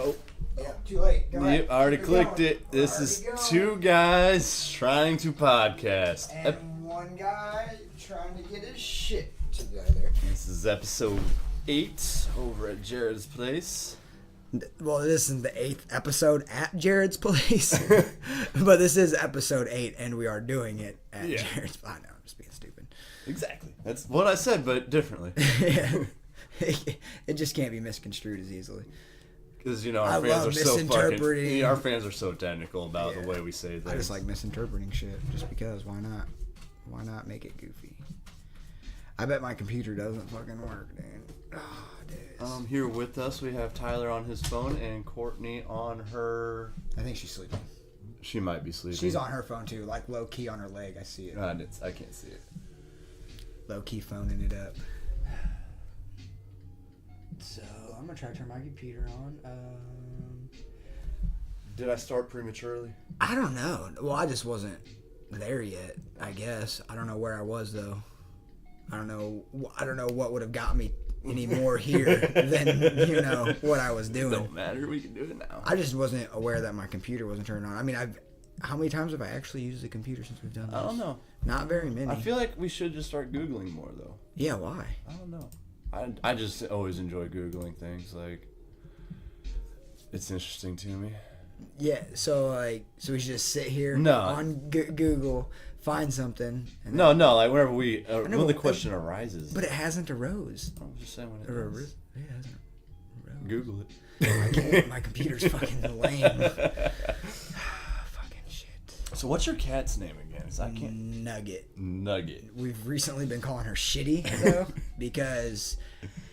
Oh. Yeah, too late. Go ahead. Yep, I already clicked it. This is two guys trying to podcast. And one guy trying to get his shit together. This is episode 8 over at Jared's place. Well, this is the 8th episode at Jared's place. But this is episode 8, and we are doing it at Jared's place. I know, I'm just being stupid. Exactly. That's what I said, but differently. Yeah. It just can't be misconstrued as easily. Because, you know, our fans are so misinterpreting. our fans are so technical about the way we say things. I just like misinterpreting shit, just because. Why not? Why not make it goofy? I bet my computer doesn't fucking work, dude. Oh, dude. Here with us, we have Tyler on his phone and Courtney on her... I think she's sleeping. She might be sleeping. She's on her phone, too, like low-key on her leg. I see it. I can't see it. Low-key phoning it up. So, I'm going to try to turn my computer on. Did I start prematurely? I don't know. Well, I just wasn't there yet, I guess. I don't know where I was, though. I don't know what would have got me any more here than, you know, what I was doing. Don't matter. We can do it now. I just wasn't aware that my computer wasn't turned on. I mean, how many times have I actually used the computer since we've done this? I don't know. Not very many. I feel like we should just start Googling more, though. Yeah, why? I don't know. I just always enjoy Googling things. Like, it's interesting to me. Yeah, so we should just sit here on Google, find something. And no, like whenever when the question arises. But it hasn't arose. I'm just saying when it does. Yeah, it hasn't arose. Google it. I can't. My computer's fucking lame. Fucking shit. So what's your cat's name again? I can't. Nugget. We've recently been calling her Shitty, though, because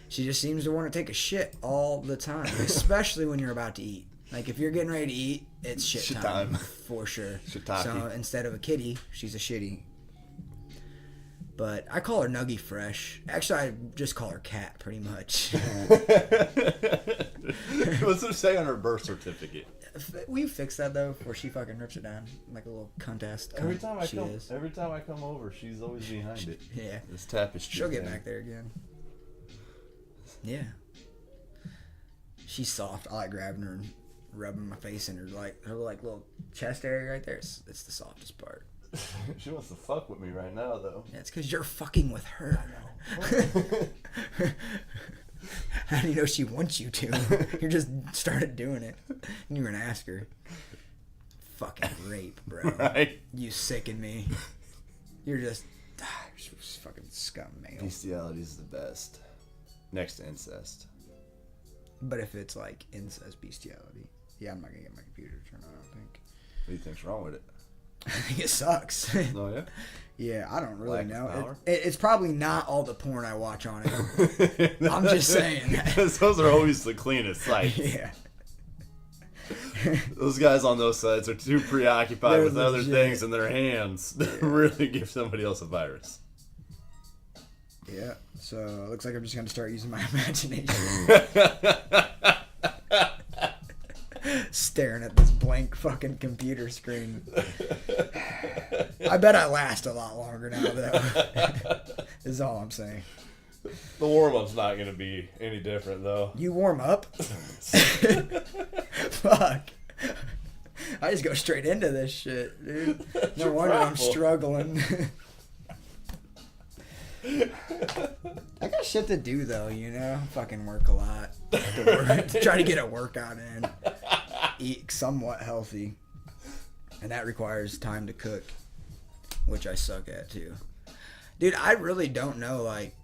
she just seems to want to take a shit all the time, especially when you're about to eat. Like, if you're getting ready to eat, it's shit time. For sure. Shiitake. So, instead of a kitty, she's a shitty. But I call her Nuggy Fresh. Actually, I just call her Cat, pretty much. What's it say on her birth certificate? We fixed that, though, before she fucking rips it down like a little cunt-ass. Every time I come over, she's always behind it. Yeah. This tapestry. She'll get back there again. Yeah. She's soft. I like grabbing her and rubbing my face in her little chest area right there. It's the softest part. She wants to fuck with me right now, though. Yeah, it's because you're fucking with her. How do you know she wants you to? You just started doing it. And you were gonna ask her. Fucking rape, bro. Right? You sicken me. You're just fucking scum, man. Bestiality is the best. Next to incest. But if it's like incest bestiality, yeah, I'm not gonna get my computer to turn on, I don't think. What do you think's wrong with it? I think it sucks. Oh, yeah? Yeah, I don't really know. Power? It's probably not all the porn I watch on it. I'm just saying. Because those are always the cleanest sites. Yeah. Those guys on those sites are too preoccupied with other legit. things in their hands to really give somebody else a virus. Yeah, so it looks like I'm just going to start using my imagination. Staring at this blank fucking computer screen. I bet I last a lot longer now, though. Is all I'm saying. The warm-up's not going to be any different, though. You warm up? Fuck. I just go straight into this shit, dude. No wonder I'm struggling. I got shit to do, though, you know? Fucking work a lot. To try to get a workout in. Eat somewhat healthy. And that requires time to cook. Which I suck at, too. Dude, I really don't know, like...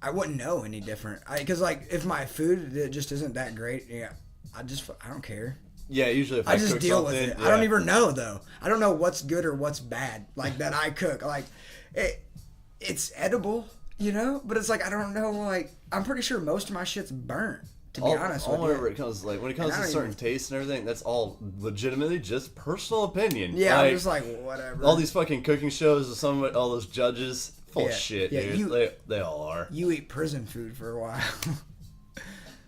I wouldn't know any different. Because, like, if my food it just isn't that great, yeah, I don't care. Yeah, usually if I just cook deal with something, it. yeah. I don't even know, though. I don't know what's good or what's bad, like, that I cook. Like, it's edible, you know? But it's like, I don't know, like, I'm pretty sure most of my shit's burnt, to be honest with you. Whenever it comes, like, when it comes to certain tastes and everything, that's all legitimately just personal opinion. Yeah, like, I'm just like, whatever. All these fucking cooking shows, all those judges, full of shit, yeah, dude. They all are. You eat prison food for a while.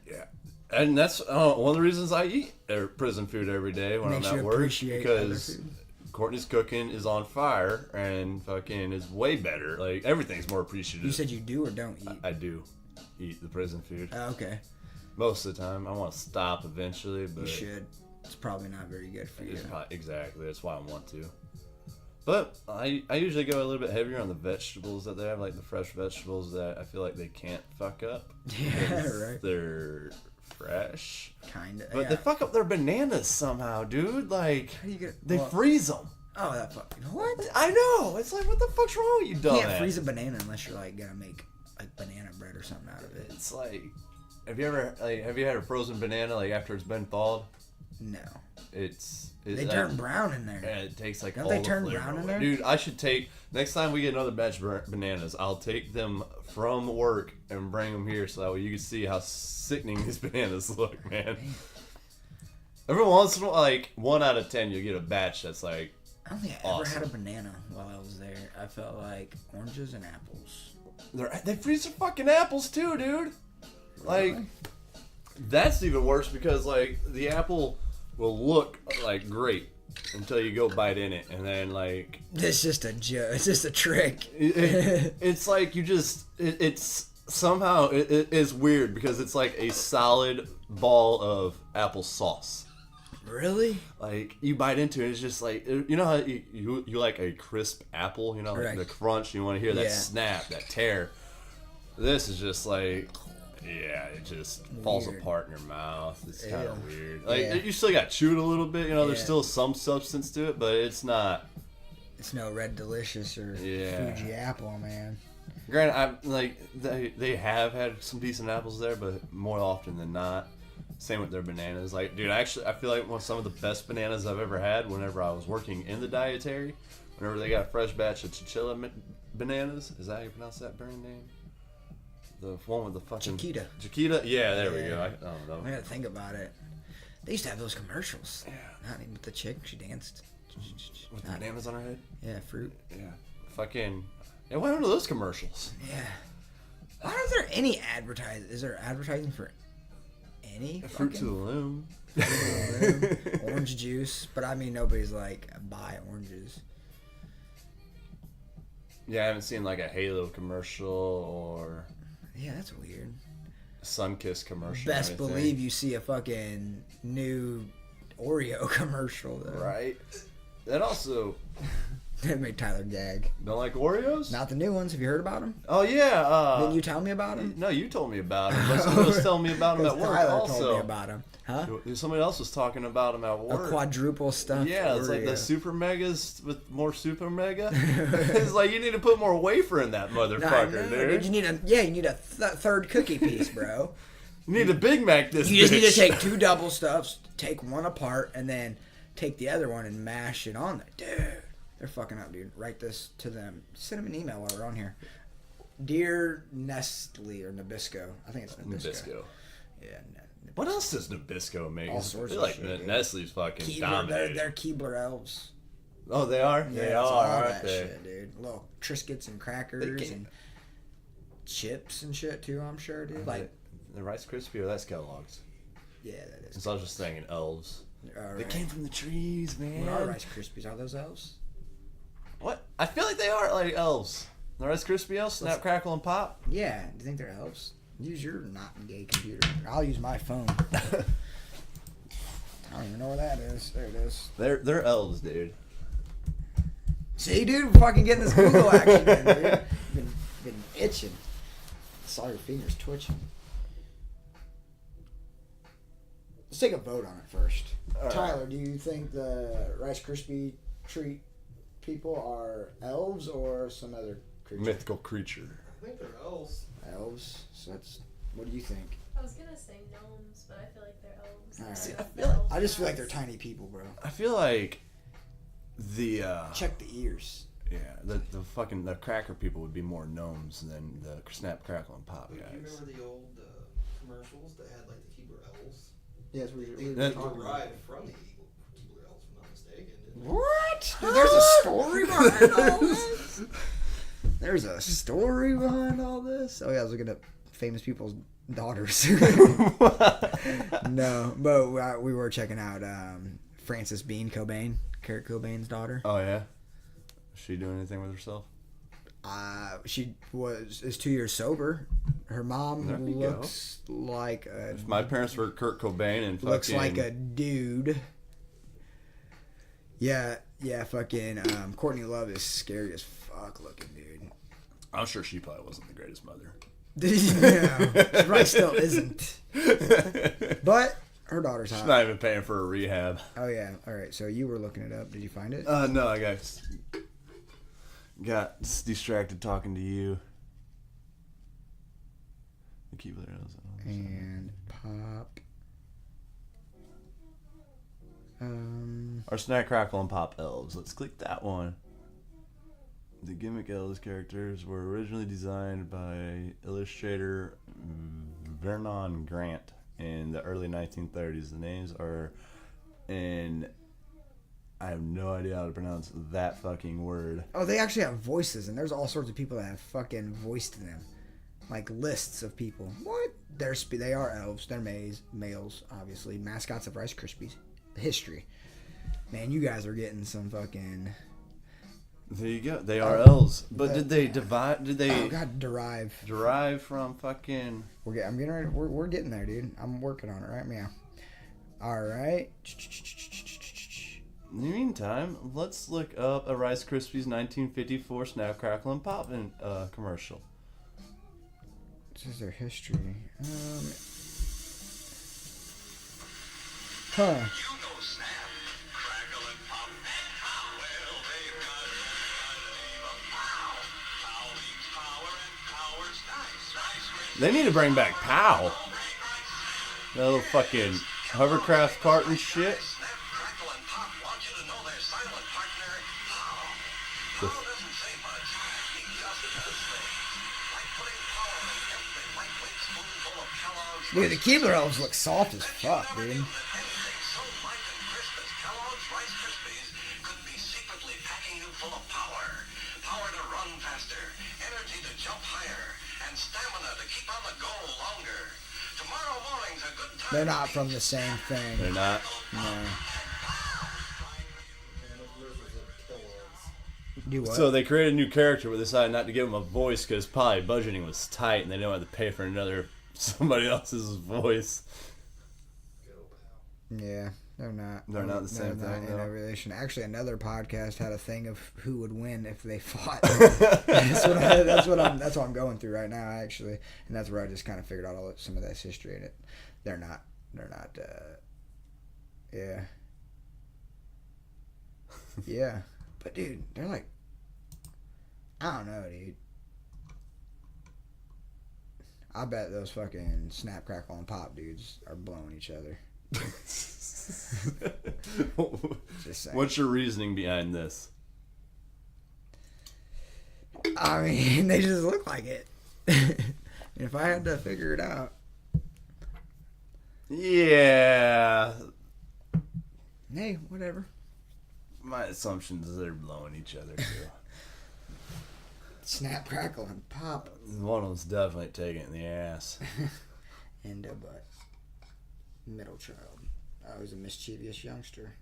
Yeah. And that's one of the reasons I eat prison food every day when Makes I'm you at work. appreciate Because other food. Courtney's cooking is on fire and fucking is way better. Like, everything's more appreciative. You said you do or don't eat? I do eat the prison food. Oh, okay. Most of the time, I want to stop eventually, but You should. It's probably not very good for you. it's not exactly. That's why I want to. But I usually go a little bit heavier on the vegetables that they have, like the fresh vegetables that I feel like they can't fuck up. Yeah, right. They're fresh. Kind of. But Yeah. they fuck up their bananas somehow, dude. Like, How do you get? they freeze them. Oh, that fucking what? I know. It's like, what the fuck's wrong with you, You dumbass? can't freeze a banana unless you're like gonna make like banana bread or something out of it. It's like, have you had a frozen banana like after it's been thawed? No. They They turn brown in there. Yeah, it takes like Don't all they the turn flavor brown in away. there? Dude, I should take next time we get another batch of bananas. I'll take them from work and bring them here so that way you can see how sickening these bananas look, man. Every once in a while, like 1 out of 10, you'll get a batch that's like. I don't think I Awesome. ever had a banana while I was there. I felt like oranges and apples. They freeze their fucking apples too, dude. Like, Really? that's even worse because like the apple will look like great until you go bite in it, and then like It's just a it's just a trick. it's like you just it's somehow it is weird because it's like a solid ball of apple sauce. Really? Like you bite into it, it's just like you know how you like a crisp apple, you know, like Right. the crunch. You want to hear that Yeah. snap, that tear. This is just like, yeah, it just falls Weird. apart in your mouth. It's kind Yeah. of weird. Like Yeah. you still got chewed a little bit, you know. There's Yeah. still some substance to it, but it's not. It's no Red Delicious or Yeah. Fuji Apple, man. Granted, I'm like they have had some decent apples there, but more often than not, same with their bananas. Like, dude, I feel like some of the best bananas I've ever had. Whenever I was working in the dietary, whenever they got a fresh batch of Chiquita bananas, is that how you pronounce that brand name? The one with the fucking Chiquita. Yeah, there we go. I don't know. I gotta think about it. They used to have those commercials. Yeah. Not even with the chick. She danced. With the Not- bananas on her head. Yeah, fruit. Yeah. Fucking. Yeah, what happened to those commercials? Yeah. Why is there any advertising? Is there advertising for any Fruit to the fucking loom. orange juice? But I mean, nobody's like buy oranges. Yeah, I haven't seen like a Halo commercial or Yeah, that's weird. Sunkiss commercial. or Best anything. believe you see a fucking new Oreo commercial though. Right. That also That made Tyler gag. don't like Oreos. Not the new ones. Have you heard about them? Oh yeah. Didn't you tell me about them? No, you told me about them. But somebody was telling me about them at work Tyler also. told me about them. Huh? Somebody else was talking about them at A work. quadruple stuffed Yeah, it's like the Oreo. super megas with more super mega. It's like you need to put more wafer in that Nah, motherfucker, no, dude. You need a third cookie piece, bro. You need a Big Mac this You just need to bitch. take 2 double stuffs, take one apart, and then take the other one and mash it on there. Dude, they're fucking up, dude. Write this to them. Send them an email while we're on here. Dear Nestle or Nabisco. I think it's Nabisco. Nabisco. Yeah. What else does Nabisco make? All I sorts feel of like shit, dude. Nestle's fucking Keebler, dominated. they're Keebler elves. Oh, they are? Yeah, They it's are, all aren't that they? shit, dude. Little Triscuits and crackers can't- and chips and shit too, I'm sure, dude. Like, The Rice Krispie or that's Kellogg's? yeah, that is. Since I was just thinking elves. All They right. came from the trees, man. What are Rice Krispies? Are those elves? What? I feel like they are like elves. The Rice Krispie elves, Snap, Crackle, and Pop. Yeah. Do you think they're elves? Use your not gay computer. I'll use my phone. I don't even know where that is. There it is. They're elves, dude. See, dude, we're fucking getting this Google action, in, dude. Been itching. Saw your fingers twitching. Let's take a vote on it first. right. Tyler, do you think the Rice Krispie treat people are elves or some other creature? Mythical creature. I think they're elves. Elves. So that's. What do you think? I was gonna say gnomes, but I feel like they're elves. All right. See, I just feel like they're tiny people, bro. I feel like the Check the ears. yeah, the fucking the cracker people would be more gnomes than the Snap, Crackle, and Pop Do you guys. remember the old commercials that had like the Keebler elves? Yes, They That- derived from the Keebler elves, if I'm not mistaken. didn't they? What? Dude, there's a story behind all this. There's a story behind all this. Oh yeah, I was looking at famous people's daughters. No, but we were checking out Frances Bean Cobain, Kurt Cobain's daughter. Oh yeah, is she doing anything with herself? She is 2 years sober. Her mom There you looks like a If my parents were Kurt Cobain and looks fucking, like a dude. Yeah, fucking Courtney Love is scary as fuck looking, dude. I'm sure she probably wasn't the greatest mother. Yeah, she probably still isn't. But her daughter's She's hot. not even paying for a rehab. Oh yeah. All right. So you were looking it up. Did you find it? No, I got distracted talking to you. The Keebler Elves. And pop. Our Snack, Crackle, and Pop Elves. Let's click that one. The gimmick elves characters were originally designed by illustrator Vernon Grant in the early 1930s. The names are, and I have no idea how to pronounce that fucking word. Oh, they actually have voices, and there's all sorts of people that have fucking voiced them, like lists of people. What? They are elves. They're males, obviously. Mascots of Rice Krispies. History. Man, you guys are getting some fucking. There you go. They are elves. But did they divide? Did they Oh God, derive from fucking? I'm getting ready. We're getting there, dude. I'm working on it right now. All right. In the meantime, let's look up a Rice Krispies 1954 Snap, Crackle, and Pop commercial. This is their history. Huh. You know Snap, Crackle, and Pop. Well, they've got a pow. Pow means power, and power's nice. Rice They need to bring back Pow. That little fucking hovercraft cart and shit. Snap, Crackle, and Pop want you to know their silent partner, Pow. Pow doesn't say much. He just does things. Like putting power in every lightweight spoonful of Kellogg's. Dude, the Keebler elves look soft as fuck, dude. Anything so light and crisp as Kellogg's Rice Krispies could be secretly packing you full of power. Power to run faster, energy to jump higher, and stamina to keep on the go longer. Tomorrow morning's a good time. They're not from the same thing. They're not. No. Do what? So they created a new character, but decided not to give him a voice because probably budgeting was tight and they didn't have to pay for somebody else's voice. Yeah, they're not. They're not the same they're not thing, in though. a relation. Actually, another podcast had a thing of who would win if they fought. that's what I'm going through right now, actually, and that's where I just kind of figured out some of this history in it. They're not. Yeah. Yeah, but dude, they're like, I don't know, dude. I bet those fucking Snap, Crackle, and Pop dudes are blowing each other. Just saying. What's your reasoning behind this? I mean, they just look like it. If I had to figure it out. Yeah. Hey, whatever. My assumption is they're blowing each other too. Snap, Crackle, and Pop. One of them's definitely taking it in the ass. And a butt. Middle child. I was a mischievous youngster.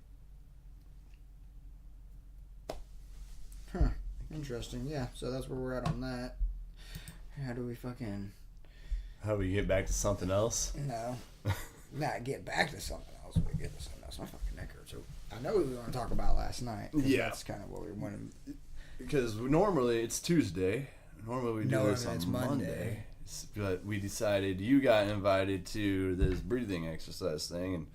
Huh. Interesting. Yeah, so that's where we're at on that. How do we fucking... How do we get back to something else? No. Not get back to something else. We get to something else. My fucking neck hurts. So I know what we want to talk about last night. 'Cause Yeah. That's kind of what we wanted. Because normally it's Tuesday. Normally we do No, this on it's Monday. Monday. But we decided you got invited to this breathing exercise thing and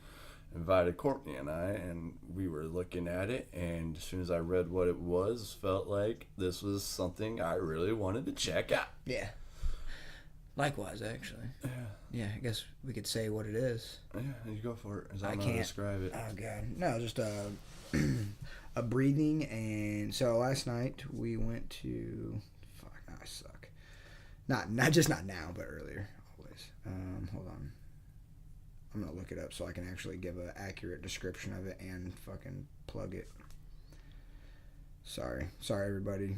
invited Courtney and I, and we were looking at it, and as soon as I read what it was, felt like this was something I really wanted to check out. Yeah. Likewise, actually. Yeah, I guess we could say what it is. Yeah, you go for it. I I don't know how to can't describe it. Oh god, no, just a breathing. And so last night we went to. Fuck, I suck. Not now, but earlier, always. Hold on. I'm gonna look it up so I can actually give an accurate description of it and fucking plug it. Sorry, everybody.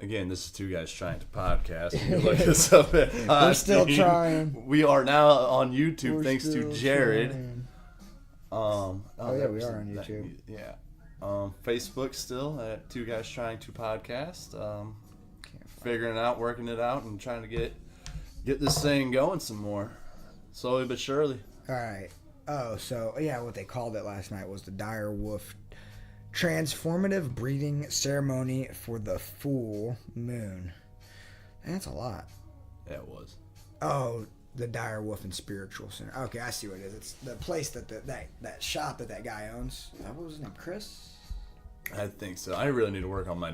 Again, this is two guys trying to podcast. You can look this up at We're still trying. We are now on YouTube, We're thanks to still Jared. trying. Oh yeah, we are on YouTube. Yeah. Facebook still at Two Guys Trying to Podcast. Can't figuring it out, working it out, and trying to get this thing going some more, slowly but surely. All right. Oh, so yeah, what they called it last night was the Dire Wolf Transformative Breeding Ceremony for the Full Moon. That's a lot. Yeah, it was. Oh, the Dire Wolf and Spiritual Center. Okay, I see what it is. It's the place that that shop that guy owns. What was his name? Chris? I think so. I really need to work on my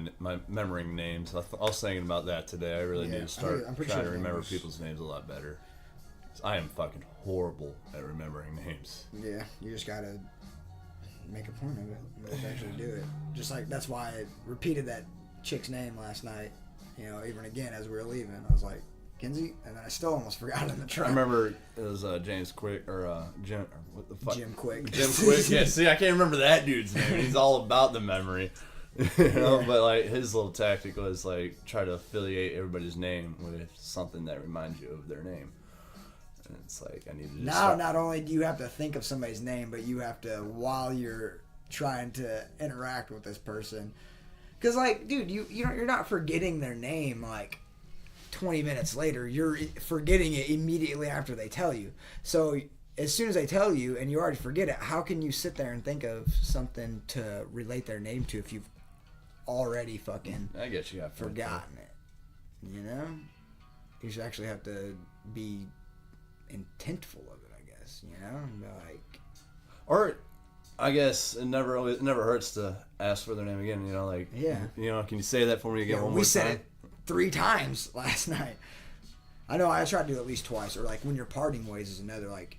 remembering names. I was thinking about that today. I really need to start I'm pretty trying sure to his name remember was- people's names a lot better. I am fucking horrible at remembering names. Yeah, you just gotta make a point of it. Let's actually do it. Just like that's why I repeated that chick's name last night. You know, even again as we were leaving, I was like, Kinsey, and then I still almost forgot it in the truck. I remember it was James Quick or Jim. Or what the fuck? Jim Quick. Jim Quick. Yeah. See, I can't remember that dude's name. He's all about the memory. You know, but like his little tactic was like try to affiliate everybody's name with something that reminds you of their name. And it's like I need to just Now, start- not only do you have to think of somebody's name, but you have to, while you're trying to interact with this person, because like, dude, you're not forgetting their name like 20 minutes later. You're forgetting it immediately after they tell you. So as soon as they tell you and you already forget it, how can you sit there and think of something to relate their name to if you've already fucking I guess you got forgotten it? You know, you should actually have to be intentful of it, I guess. You know, like, Or I guess it never hurts to ask for their name again. You know, like Yeah. You know, can you say that for me again yeah, one we more said time? it 3 times last night. I know I try to do it at least twice, or like when you're parting ways is another, like,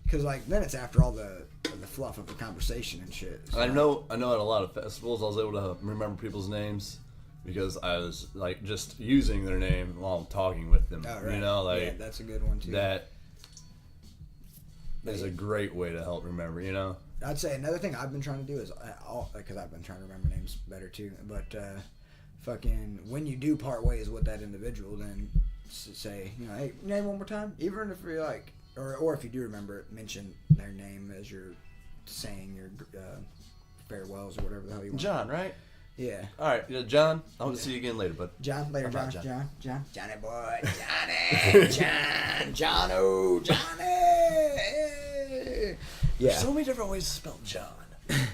because like then it's after all the fluff of the conversation and shit. So, I know at a lot of festivals I was able to remember people's names because I was like just using their name while I'm talking with them. Oh, right. You know, like yeah, that's a good one too. that is a great way to help remember. You know, I'd say another thing I've been trying to do is, because I've been trying to remember names better too, but fucking when you do part ways with that individual, then say, you know, hey, name one more time, even if you're like, or if you do remember it, mention their name as you're saying your farewells or whatever the hell you want. John, right? Yeah. All right, yeah, John. I want to see you again later, bud. John, later, How John, about Johnny boy, Johnny, Johnny. Yeah. There's so many different ways to spell John.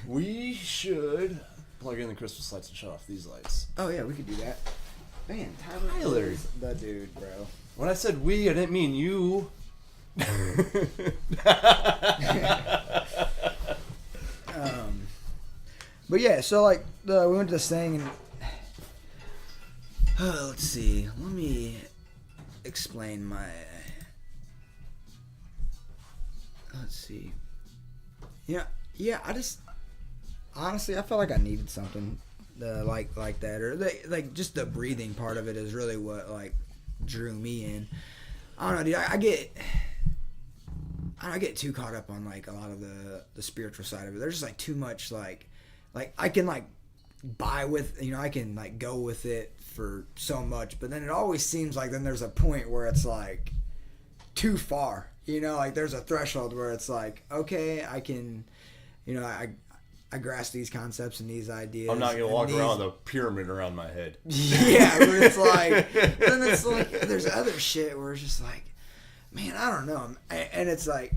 We should plug in the Christmas lights and shut off these lights. Oh yeah, we could do that. Man, Tyler Tyler. is the dude, bro. When I said we, I didn't mean you. But yeah, so like we went to this thing and let's see. Let me explain my. Let's see. Yeah. I just honestly, I felt like I needed something like that, or like just the breathing part of it is really what like drew me in. I don't know, dude. I get too caught up on like a lot of the spiritual side of it. There's just like too much like I can like buy with, you know, I can like go with it for so much, but then it always seems like then there's a point where it's like too far, you know, like there's a threshold where it's like, okay, I can, you know, I grasp these concepts and these ideas. I'm not gonna and walk these- around with a pyramid around my head. Yeah, but it's like, then it's like, there's other shit where it's just like, man, I don't know. And it's like,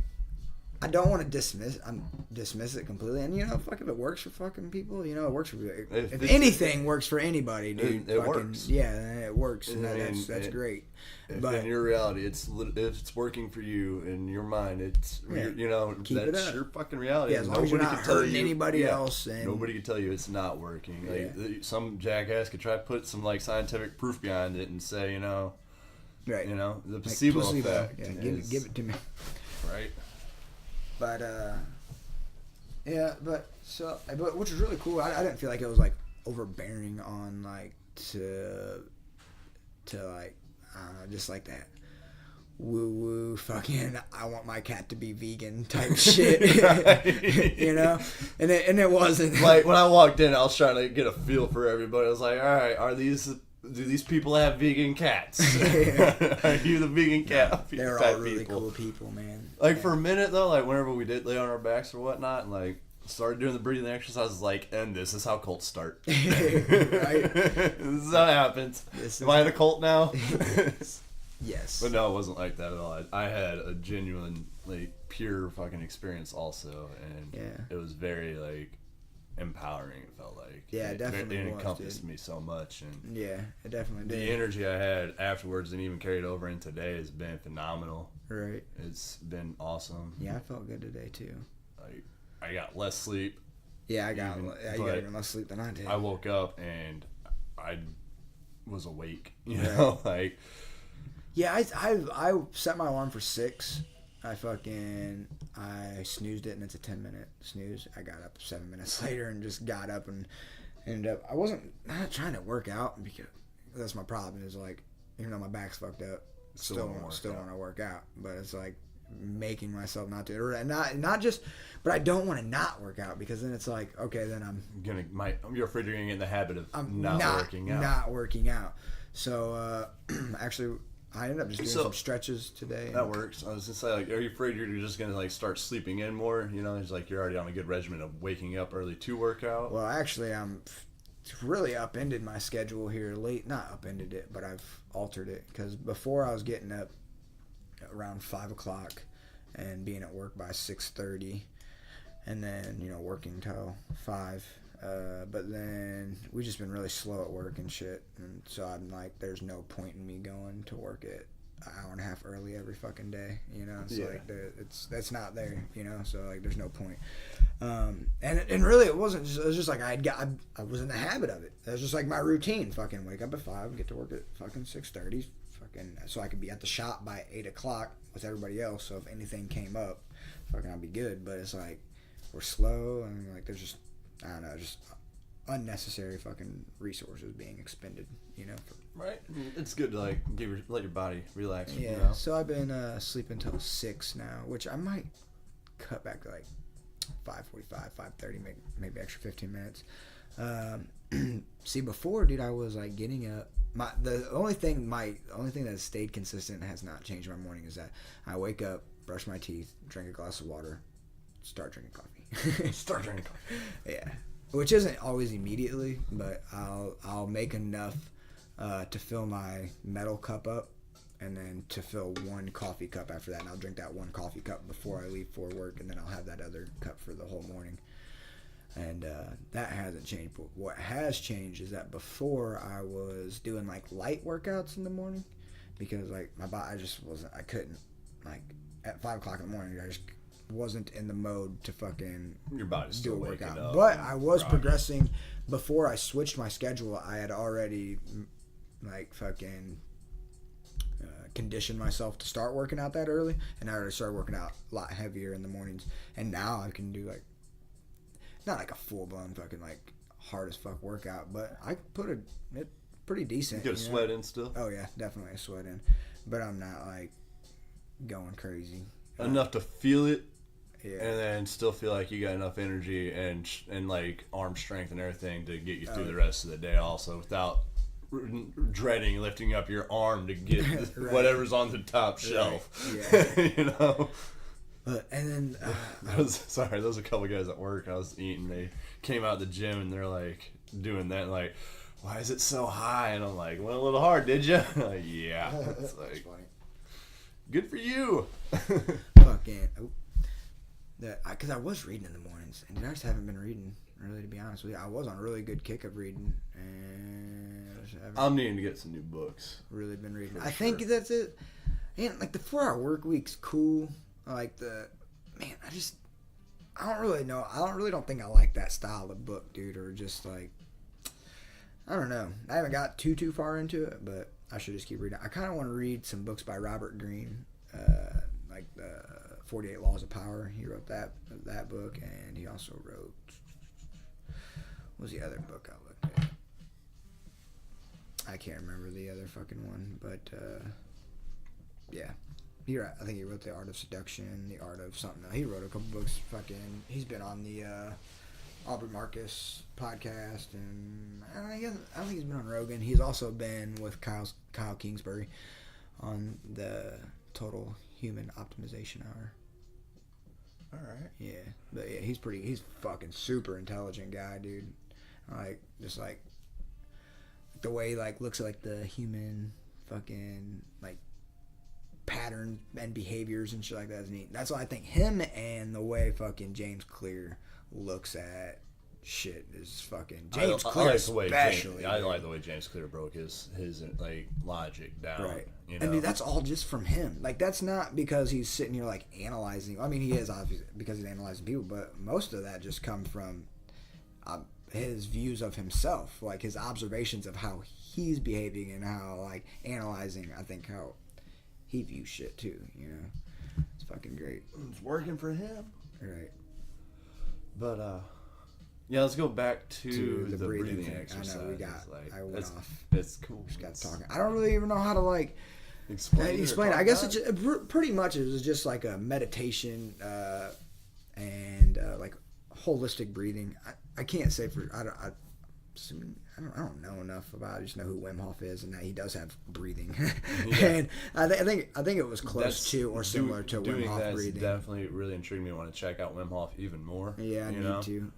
I don't want to dismiss it completely. And, you know, fuck, if it works for fucking people, you know, it works for people. If it's- anything works for anybody, dude. It fucking, works. Yeah, it works. And I mean, that's great. If But in your reality, if it's working for you in your mind, it's Yeah. you know Keep it that's up. your fucking reality. Yeah, as long as you're Nobody not can tell hurting anybody else and- nobody can tell you it's not working. Like Yeah. some jackass could try to put some like scientific proof behind it and say, right. you know, the Like placebo effect. Yeah, is- give it to me. right. But yeah, but which was really cool. I didn't feel like it was like overbearing on like to like I don't know, just like that woo woo fucking I want my cat to be vegan type shit. You know, and it wasn't Like when I walked in, I was trying to get a feel for everybody. I was like, all right, do these people have vegan cats? Are you the vegan cat? they're pet all really people? cool people, man. Like for a minute though, like whenever we did lay on our backs or whatnot, and like started doing the breathing exercises, like, and this is how cults start. Right? This is how it happens. Am I in a cult now? Yes. But no, it wasn't like that at all. I had a genuine, like, pure fucking experience also, and Yeah. it was very, like, empowering, it felt like. Yeah, it definitely It was, encompassed dude. me so much, and Yeah, it definitely the did. energy I had afterwards and even carried over in today has been phenomenal. Right. It's been awesome. Yeah, I felt good today too. Like, I got less sleep. Yeah, I got Even- you got but even less sleep than I did. I woke up and I was awake, you Right. know, like, Yeah, I set my alarm for 6. I snoozed it and it's a 10-minute snooze. I got up 7 minutes later and just got up and ended up. I wasn't not trying to work out because that's my problem. Is like, even though my back's fucked up, still want to work out. But it's like making myself not to, or not just. But I don't want to not work out because then it's like, okay, then you're afraid you're gonna get in the habit of I'm not working out. Not working out. So actually, I ended up just doing So, some stretches today. That works. I was gonna say, like, are you afraid you're just gonna, like, start sleeping in more? You know, it's like you're already on a good regimen of waking up early to work out. Well, actually, I'm really upended my schedule here late. Not upended it, but I've altered it because before I was getting up around 5 o'clock and being at work by 6:30, and then working till 5. But then we've just been really slow at work and shit, and so I'm like, there's no point in me going to work at an hour and a half early every fucking day. It's like that's not there. So like, there's no point. And really, it wasn't. It was just like I was in the habit of it. It was just like my routine. Fucking wake up at 5, get to work at fucking 6:30, fucking so I could be at the shop by 8 o'clock with everybody else. So if anything came up, fucking I'd be good. But it's like we're slow and like there's just, I don't know, just unnecessary fucking resources being expended. Right. It's good to, like, let your body relax. Yeah. So I've been sleeping till 6 now, which I might cut back to like 5:45, 5:30, maybe extra 15 minutes. See, before, dude, I was like getting up. The only thing that has stayed consistent and has not changed my morning is that I wake up, brush my teeth, drink a glass of water, start drinking coffee. Start drinking coffee. Yeah, which isn't always immediately, but I'll make enough to fill my metal cup up, and then to fill one coffee cup after that, and I'll drink that one coffee cup before I leave for work, and then I'll have that other cup for the whole morning. And that hasn't changed. But what has changed is that before I was doing like light workouts in the morning, because like my body, I couldn't, like at 5 o'clock in the morning, I just wasn't in the mode to fucking Your body's do still a waking workout. up. But I was groggy. progressing. Before I switched my schedule, I had already like fucking conditioned myself to start working out that early, and I already started working out a lot heavier in the mornings. And now I can do like, not like a full blown fucking like hard as fuck workout, but I put it pretty decent. You get a sweat in still? Oh yeah, definitely a sweat in, but I'm not like going crazy. Enough to feel it. Yeah. And then still feel like you got enough energy and like arm strength and everything to get you through the rest of the day also, without dreading lifting up your arm to get Right. whatever's on the top shelf. Yeah. You know? And then Those a couple guys at work I was eating, they came out of the gym and they're like doing that, like, why is it so high? And I'm like, went a little hard, did you? Like, yeah. It's like, good for you. fucking because I was reading in the mornings, and I just haven't been reading, really, to be honest with you. I was on a really good kick of reading, and I just haven't I'm needing to get some new books. really been reading. For I think sure. that's it. And like the 4-hour work week's cool. I don't really know. I don't think I like that style of book, dude. Or just like, I don't know. I haven't got too far into it, but I should just keep reading. I kind of want to read some books by Robert Greene, like the 48 Laws of Power. He wrote that book, and he also wrote, what was the other book I looked at? I can't remember the other fucking one, but yeah. I think he wrote The Art of Seduction, The Art of something. He wrote a couple books. Fucking, he's been on the Aubrey Marcus podcast, and I don't think he's been on Rogan. He's also been with Kyle Kingsbury on the Total Human Optimization Hour. All right. Yeah, but yeah, he's fucking super intelligent guy, dude. Like, just like the way he like looks at like the human fucking like patterns and behaviors and shit like that is neat. That's why I think him and the way fucking James Clear looks at shit is fucking James Clear especially. I like the way James Clear broke his like logic down. Right. You know? And dude, that's all just from him. Like, that's not because he's sitting here like analyzing. I mean, he is obviously because he's analyzing people, but most of that just come from his views of himself, like his observations of how he's behaving and how like analyzing. I think how he views shit too. You know, it's fucking great. It's working for him. Right. But yeah, let's go back to the breathing thing. exercise. I know I went off. It's cool. Just got talking. I don't really even know how to like explain it. I guess it's just, pretty much it was just like a meditation and like holistic breathing. I can't say for I don't know enough about it. I just know who Wim Hof is and that he does have breathing. Yeah. And I think it was close to or similar to Wim Hof breathing. Definitely really intrigued me. I want to check out Wim Hof even more. Yeah, I need to.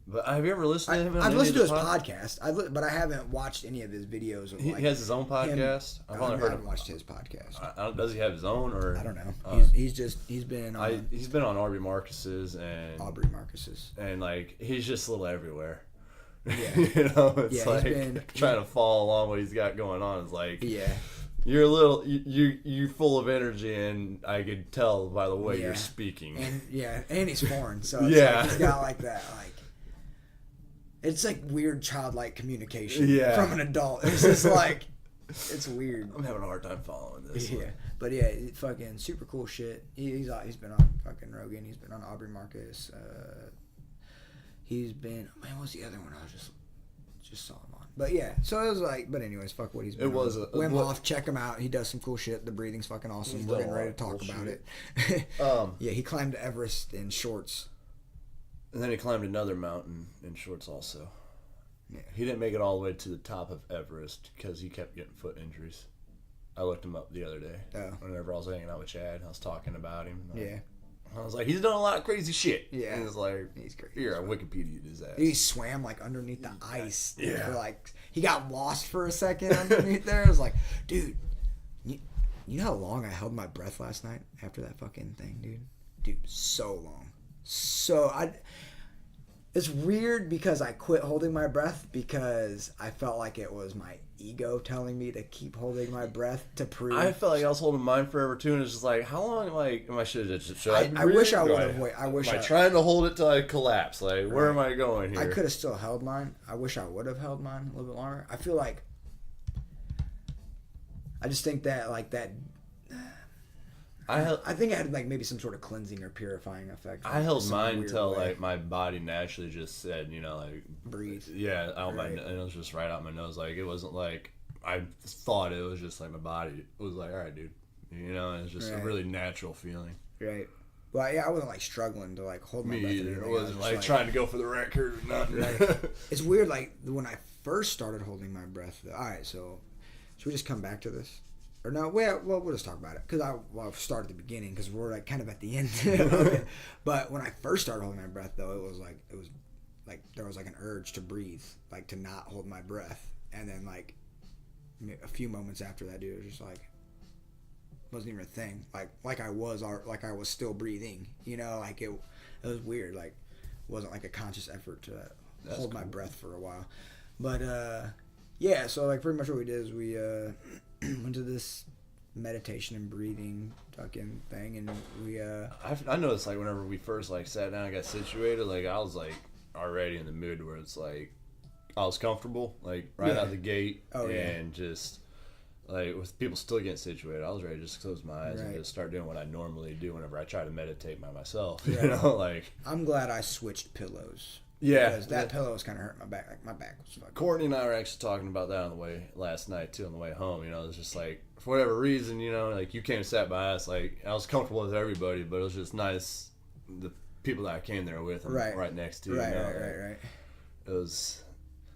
But have you ever listened to him? I've listened to his podcast, but I haven't watched any of his videos. Of, he has his own podcast. I haven't watched his podcast. Does he have his own or? I don't know. He's been on. He's been on Aubrey Marcus's and Aubrey Marcus's, and like he's just a little everywhere. Yeah, you know, it's yeah, like trying to follow along what he's got going on. It's like yeah. You're a little, you're full of energy, and I could tell by the way you're speaking. And he's foreign, so it's like he's got like that, like it's like weird childlike communication from an adult. It's just like it's weird. I'm having a hard time following this. Yeah, but yeah, fucking super cool shit. He's been on fucking Rogan. He's been on Aubrey Marcus. He's been what was the other one? I was just saw him on. But yeah, so it was like, but anyways, fuck what he's been. It was on. Wim Hof, check him out. He does some cool shit. The breathing's fucking awesome. We're getting ready to talk about it. Yeah, he climbed Everest in shorts. And then he climbed another mountain in shorts also. Yeah. He didn't make it all the way to the top of Everest because he kept getting foot injuries. I looked him up the other day. Oh. Whenever I was hanging out with Chad, I was talking about him. Yeah. I was like, he's done a lot of crazy shit. Yeah. And it's like, he's crazy. Here, I Wikipedia'd his ass. He swam like underneath the ice. Yeah. For like he got lost for a second underneath there. I was like, dude, you know how long I held my breath last night after that fucking thing, dude? Dude, so long. It's weird because I quit holding my breath because I felt like it was my ego telling me to keep holding my breath to prove. I felt like I was holding mine forever too, and it's just like, how long? Like, am I should I wish I would have. Am I trying to hold it till I collapse? Like, where am I going here? I could have still held mine. I wish I would have held mine a little bit longer. I feel like. I just think that like that. I think it had like maybe some sort of cleansing or purifying effect. I held mine until like my body naturally just said, like breathe. Yeah, out my and it was just right out my nose. Like it wasn't like I thought it was just like my body was like, all right, dude. It was just a really natural feeling. Right. Well, yeah, I wasn't like struggling to like hold my breath. Me either. It wasn't like trying to go for the record or nothing. Right. It's weird. Like when I first started holding my breath. All right, so should we just come back to this? Or no, well, we'll just talk about it because I'll start at the beginning because we're like kind of at the end of it. But when I first started holding my breath, though, it was like there was like an urge to breathe, like to not hold my breath, and then like a few moments after that, dude, it was just like wasn't even a thing. Like I was still breathing, like it was weird. Like it wasn't like a conscious effort to hold my breath for a while. But yeah, so like pretty much what we did is we went to this meditation and breathing fucking thing, and we I noticed like whenever we first like sat down and got situated, like I was like already in the mood where it's like I was comfortable like right out the gate, and just like with people still getting situated, I was ready to just close my eyes and just start doing what I normally do whenever I try to meditate by myself. Like I'm glad I switched pillows. Yeah, because that pillow was kind of hurting my back. Like my back was fucking. Courtney and I were actually talking about that on the way last night too. On the way home, it was just like for whatever reason, like you came and sat by us. Like I was comfortable with everybody, but it was just nice the people that I came there with, right next to you. Right. It was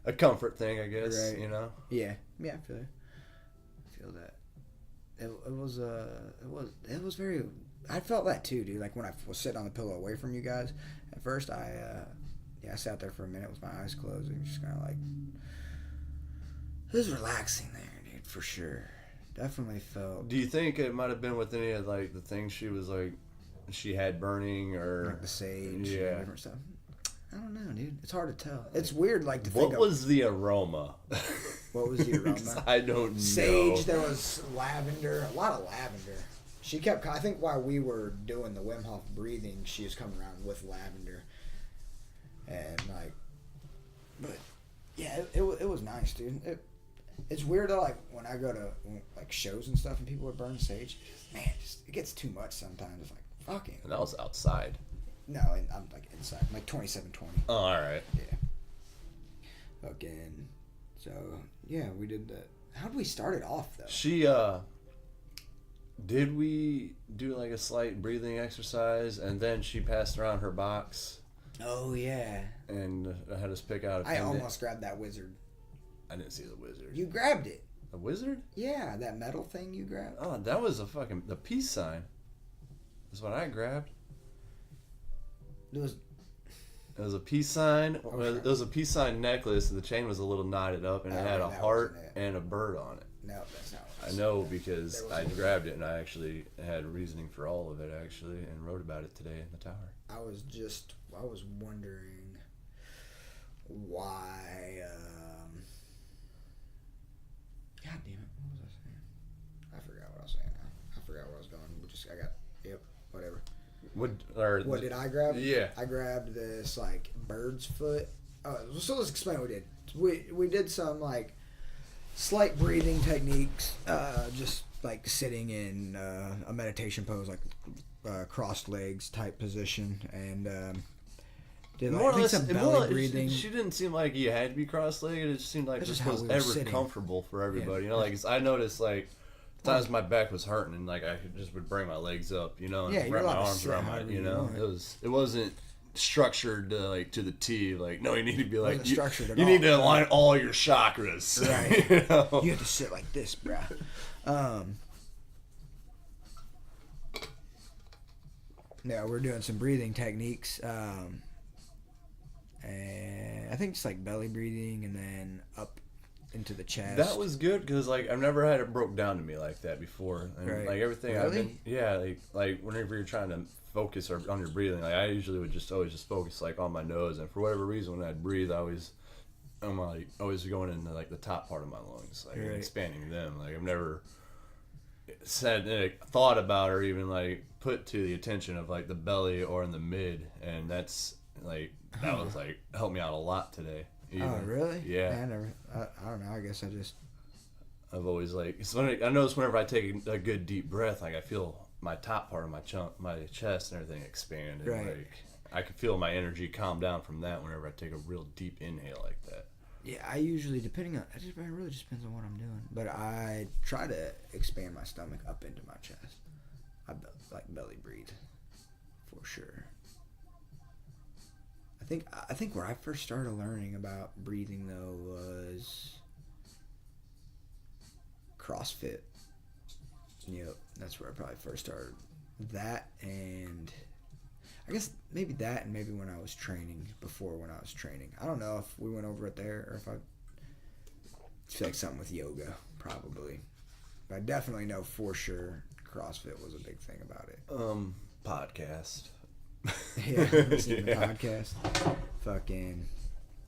a comfort thing, I guess. Right. Yeah. I feel it. I feel that. It was very I felt that too, dude. Like when I was sitting on the pillow away from you guys, at first I sat there for a minute with my eyes closed and just kind of like, it was relaxing there, dude, for sure. Definitely felt Do you think it might have been with any of like the things she was like she had burning or like the sage, Yeah. and different stuff. I don't know, dude. It's hard to tell. It's weird, like to what think was the aroma? What was the aroma? I don't know. Sage. There was lavender. A lot of lavender. She kept. I think while we were doing the Wim Hof breathing, she was coming around with lavender, and like, but yeah, it was nice, dude. It's weird though. Like when I go to like shows and stuff, and people would burn sage, man, it gets too much sometimes. It's like fucking. And that was outside. No, I'm like inside. I'm like 2720. Oh, all right. Yeah. Fucking. So yeah, we did that. How did we start it off though? She did we do like a slight breathing exercise and then she passed around her box Oh yeah. and had us pick out a I pendant. almost grabbed that wizard. I didn't see the wizard. You grabbed it. The wizard? Yeah, that metal thing you grabbed. Oh, that was the peace sign. That's what I grabbed. It was. It was a peace sign. Okay. It was a peace sign necklace, and the chain was a little knotted up, and it Oh, had a that heart wasn't it. and a bird on it. No, that's not what I it know because There I was a- grabbed it, and I actually had reasoning for all of it, actually, and wrote about it today in the tower. I was wondering why. God damn it! What was I saying? I forgot what I was saying now. I forgot where I was going. Whatever. What did I grab? Yeah. I grabbed this like bird's foot. Oh, so let's explain what we did. We did some like slight breathing techniques, just like sitting in a meditation pose, like crossed legs type position, and did like, I think some belly breathing. She didn't seem like you had to be cross-legged. It just seemed like That's this just how was we were ever sitting. comfortable for everybody. Yeah. You know, like I noticed like times my back was hurting and like I would bring my legs up, you know, and Yeah, you're wrap my allowed to arms sit around my, however you you know, want. it wasn't structured like to the T. Like no, you need to be like Wasn't structured at you need all. to align all your chakras. Right. You know? You have to sit like this, bruh. Yeah, we're doing some breathing techniques. And I think it's like belly breathing and then up into the chest. That was good because like I've never had it broke down to me like that before, and Right. like everything I've Really? been, yeah, like whenever you're trying to focus or on your breathing, like I usually would always just focus like on my nose, and for whatever reason when I'd breathe, I'm like always going into like the top part of my lungs, like and Right. expanding them. Like I've never thought about or even like put to the attention of like the belly or in the mid, and that's like that was like helped me out a lot today. Oh, even. really? Yeah. I don't know. I guess I just. I've always like I notice whenever I take a good deep breath, like I feel my top part of my chest and everything expand, and Right. like I can feel my energy calm down from that whenever I take a real deep inhale like that. Yeah, I usually, it really just depends on what I'm doing. But I try to expand my stomach up into my chest. I belly breathe, for sure. I think where I first started learning about breathing though was CrossFit. Yep, that's where I probably first started. That and I guess maybe that and maybe when I was training, I don't know if we went over it there or if I feel like something with yoga, probably. But I definitely know for sure CrossFit was a big thing about it. Podcast. Yeah, listening to the podcast. Fucking.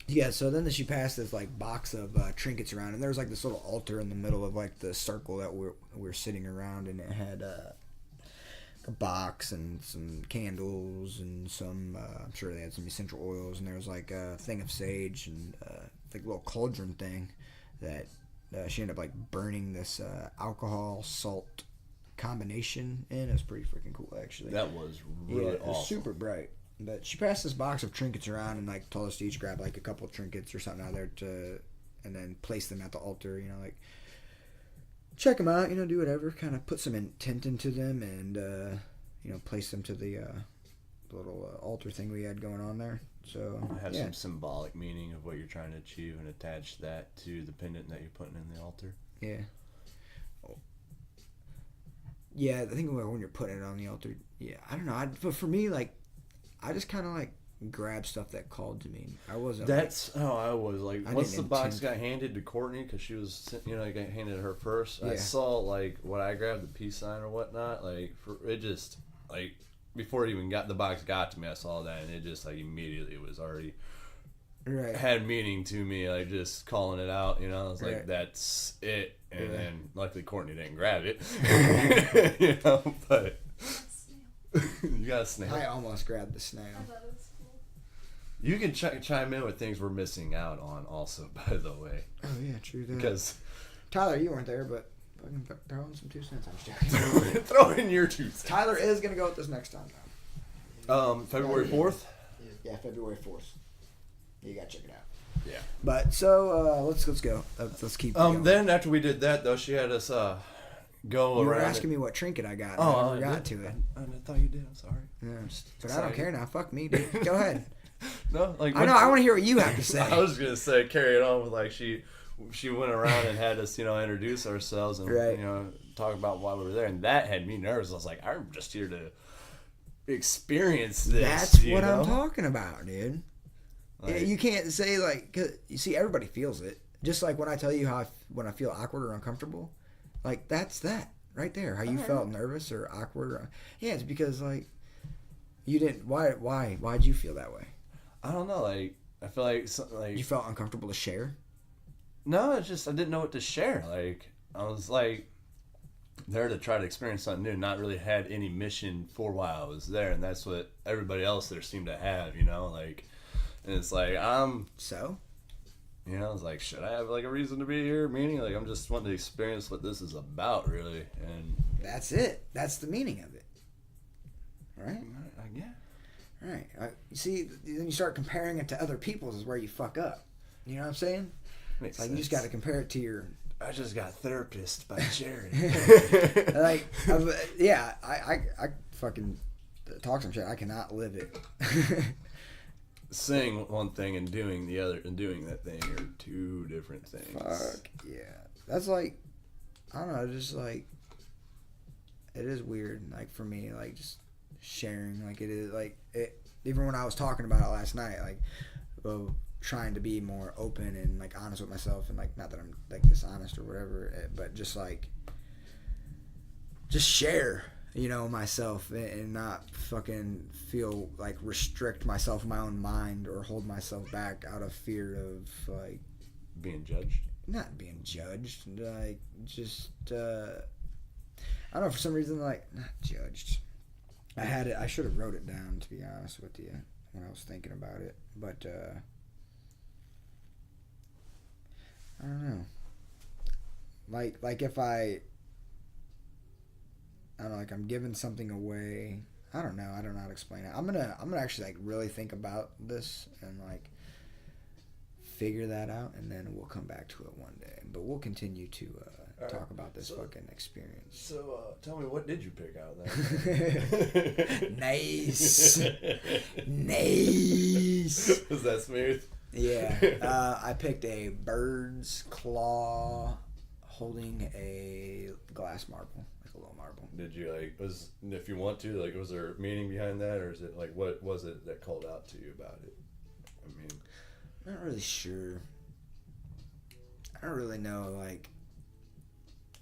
Yeah, so then she passed this like box of trinkets around, and there was like this little altar in the middle of like the circle that we're sitting around, and it had a box and some candles and some I'm sure they had some essential oils, and there was like a thing of sage and like a little cauldron thing that she ended up like burning this alcohol salt combination in. It was pretty freaking cool, actually. That was really It was awesome. super bright. But she passed this box of trinkets around and like told us to each grab like a couple of trinkets or something out there and then place them at the altar, you know, like check them out, you know, do whatever, kind of put some intent into them and you know, place them to the little altar thing we had going on there. So Have yeah. some symbolic meaning of what you're trying to achieve and attach that to the pendant that you're putting in the altar. Yeah. Yeah, I think when you're putting it on the altar. Yeah, I don't know. But for me, like, I just kind of like grabbed stuff that called to me. I wasn't. That's how I was. Like, I once didn't the box intend- got handed to Courtney, because she was, I got handed her first. I Yeah. saw, like, when I grabbed the peace sign or whatnot, like, it just, like, before it even the box got to me, I saw that, and it just, like, immediately was already right. had meaning to me, like, just calling it out, I was like, Right. that's it. And Yeah. then, luckily, Courtney didn't grab it. But you got a snail. I almost grabbed the snail. I thought it was cool. You can chime in with things we're missing out on, also, by the way. Oh yeah, true that. Because Tyler, you weren't there, but fucking throw in some 2 cents. I'm just joking. throw in your 2 cents. Tyler is gonna go with this next time though. February 4th? Yeah, February 4th. You gotta check it out. Yeah. But so let's go. Let's keep. going. Then after we did that, though, she had us go you were around. asking me what trinket I got. Oh, I never got to it. I thought you did. I'm sorry. Yeah. But I sorry. don't care now. Fuck me, dude. Go ahead. No, like I know. I want to hear what you have to say. I was gonna say carry it on with like she went around and had us introduce ourselves and Right. talk about why we were there, and that had me nervous. I was like, I'm just here to experience this. That's what know? I'm talking about, dude. Like- You can't say like, 'cause you see, everybody feels it. Just like when I tell you how when I feel awkward or uncomfortable, like that's that right there. How you felt nervous or awkward. Yeah, it's because like you didn't. Why'd you feel that way? I don't know. Like I feel like You felt uncomfortable to share. no, it's just I didn't know what to share. Like I was like there to try to experience something new. Not really had any mission for while I was there, and that's what everybody else there seemed to have. Like, and it's like So I was like, should I have like a reason to be here? Meaning, like I'm just wanting to experience what this is about, really. And that's it. That's the meaning of it, right? yeah, Right. You see, then you start comparing it to other people's is where you fuck up. You know what I'm saying? makes It's like sense. you just got to compare it to your I just got therapist by Jared. like. Yeah, I fucking talk some shit. I cannot live it. Saying one thing and doing the other, and doing that thing are two different things. Fuck yeah. That's like, I don't know, just like, it is weird, like, for me, like, just sharing, like, it is, like, it, even when I was talking about it last night, like, trying to be more open and, like, honest with myself, and, like, not that I'm, like, dishonest or whatever, but just, like, just share, myself, and not fucking feel, like, restrict myself in my own mind or hold myself back out of fear of, like, Being judged. not being judged, like, just, I don't know, for some reason, like, not judged. I should have wrote it down, to be honest with you, when I was thinking about it, but, I don't know. Like if I don't know, like I'm giving something away, I don't know how to explain it. I'm gonna actually, like, really think about this and, like, figure that out, and then we'll come back to it one day. But we'll continue to talk Alright, about this so- fucking experience. So, tell me, what did you pick out then? Nice. Nice. Was that smooth? Yeah. I picked a bird's claw holding a glass marble, like a little marble. Did you if you want to, was there meaning behind that, or is it like, what was it that called out to you about it? I mean, Not really sure. I don't really know, like,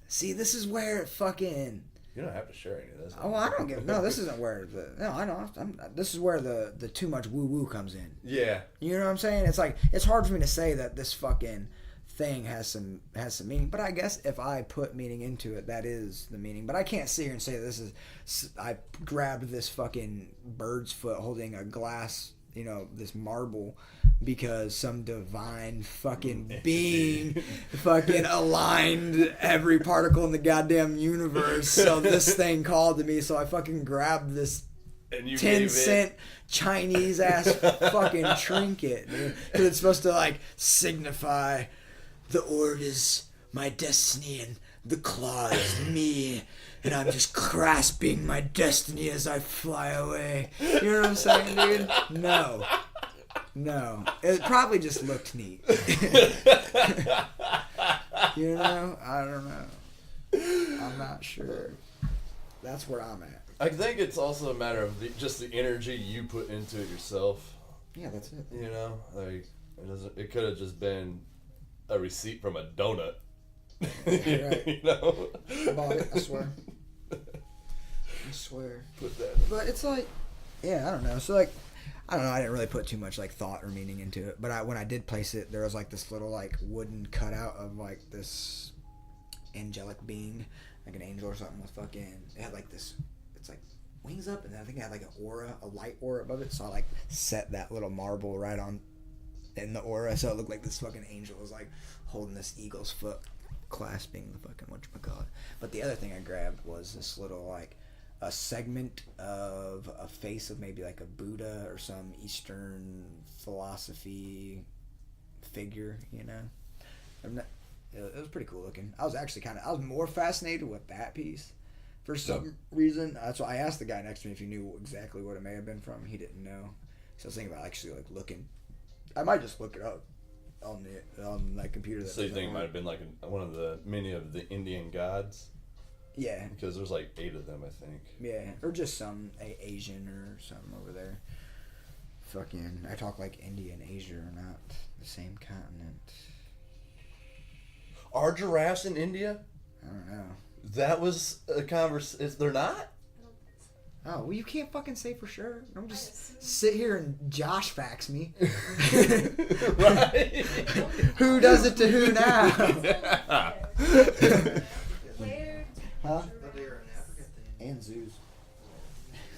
see, this is where it fucking, you don't have to share any of this. oh, I don't give, no, this isn't where I know, this is where the too much woo-woo comes in. Yeah. You know what I'm saying? It's like, it's hard for me to say that this fucking thing has some meaning, but I guess if I put meaning into it, that is the meaning. But I can't sit here and say this is, I grabbed this fucking bird's foot holding a glass, this marble, because some divine fucking being fucking aligned every particle in the goddamn universe, so this thing called to me, so I fucking grabbed this And you 10-cent Chinese ass fucking trinket, dude. 'Cause it's supposed to, like, signify the orb is my destiny and the claw is me, and I'm just grasping my destiny as I fly away. You know what I'm saying, dude? No. It probably just looked neat. I don't know. I'm not sure. That's where I'm at. I think it's also a matter of just the energy you put into it yourself. Yeah, that's it. You know, like it could have just been a receipt from a donut. Right. You know, I bought it. I swear. I swear. Put that. But it's like, yeah, I don't know. So like, I don't know. I didn't really put too much like thought or meaning into it. But when I did place it, there was like this little like wooden cutout of like this angelic being, like an angel or something with fucking. It had like this. It's like wings up, and then I think it had like an aura, a light aura above it. So I like set that little marble right on in the aura, so it looked like this fucking angel was like holding this eagle's foot, clasping the fucking whatchamacallit. But the other thing I grabbed was this little like a segment of a face of maybe like a Buddha or some Eastern philosophy figure, you know. It was pretty cool looking. I was actually I was more fascinated with that piece for some reason. That's why I asked the guy next to me if he knew exactly what it may have been from. He didn't know. So I was thinking about actually like looking. I might just look it up on that computer. So you think it might have been like one of the many of the Indian gods? Yeah. Because there's like 8 of them, I think. Yeah, or just some Asian or something over there. Fucking, I talk like India and Asia are not the same continent. Are giraffes in India? I don't know. That was a conversation. They're not? I don't think so. Oh, well, you can't fucking say for sure. Don't just sit here and Josh facts me. Right? Who does it to who now? Where Huh? But they were in Africa thing. And zoos.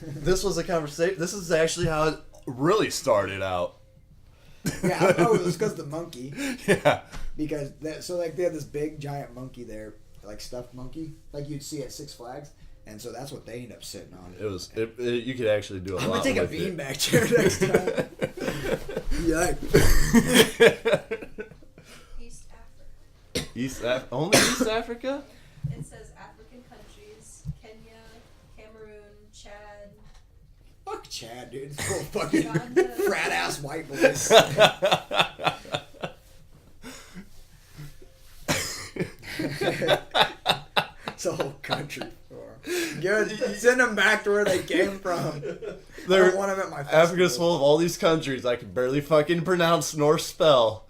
This was a conversation. This is actually how it really started out. Yeah, oh, it was because the monkey. Yeah. Because so like they had this big giant monkey there, like stuffed monkey, like you'd see at Six Flags, and so that's what they ended up sitting on. It was. You could actually do a I'm lot gonna take a with it. beanbag chair next time. Yeah. East Africa. Only East Africa? It says African countries: Kenya, Cameroon, Chad. Fuck Chad, dude. It's full of fucking Uganda. frat ass white boys. It's a whole country. Good. Send them back to where they came from. I don't want them at my festival. Africa's full of all these countries I can barely fucking pronounce nor spell,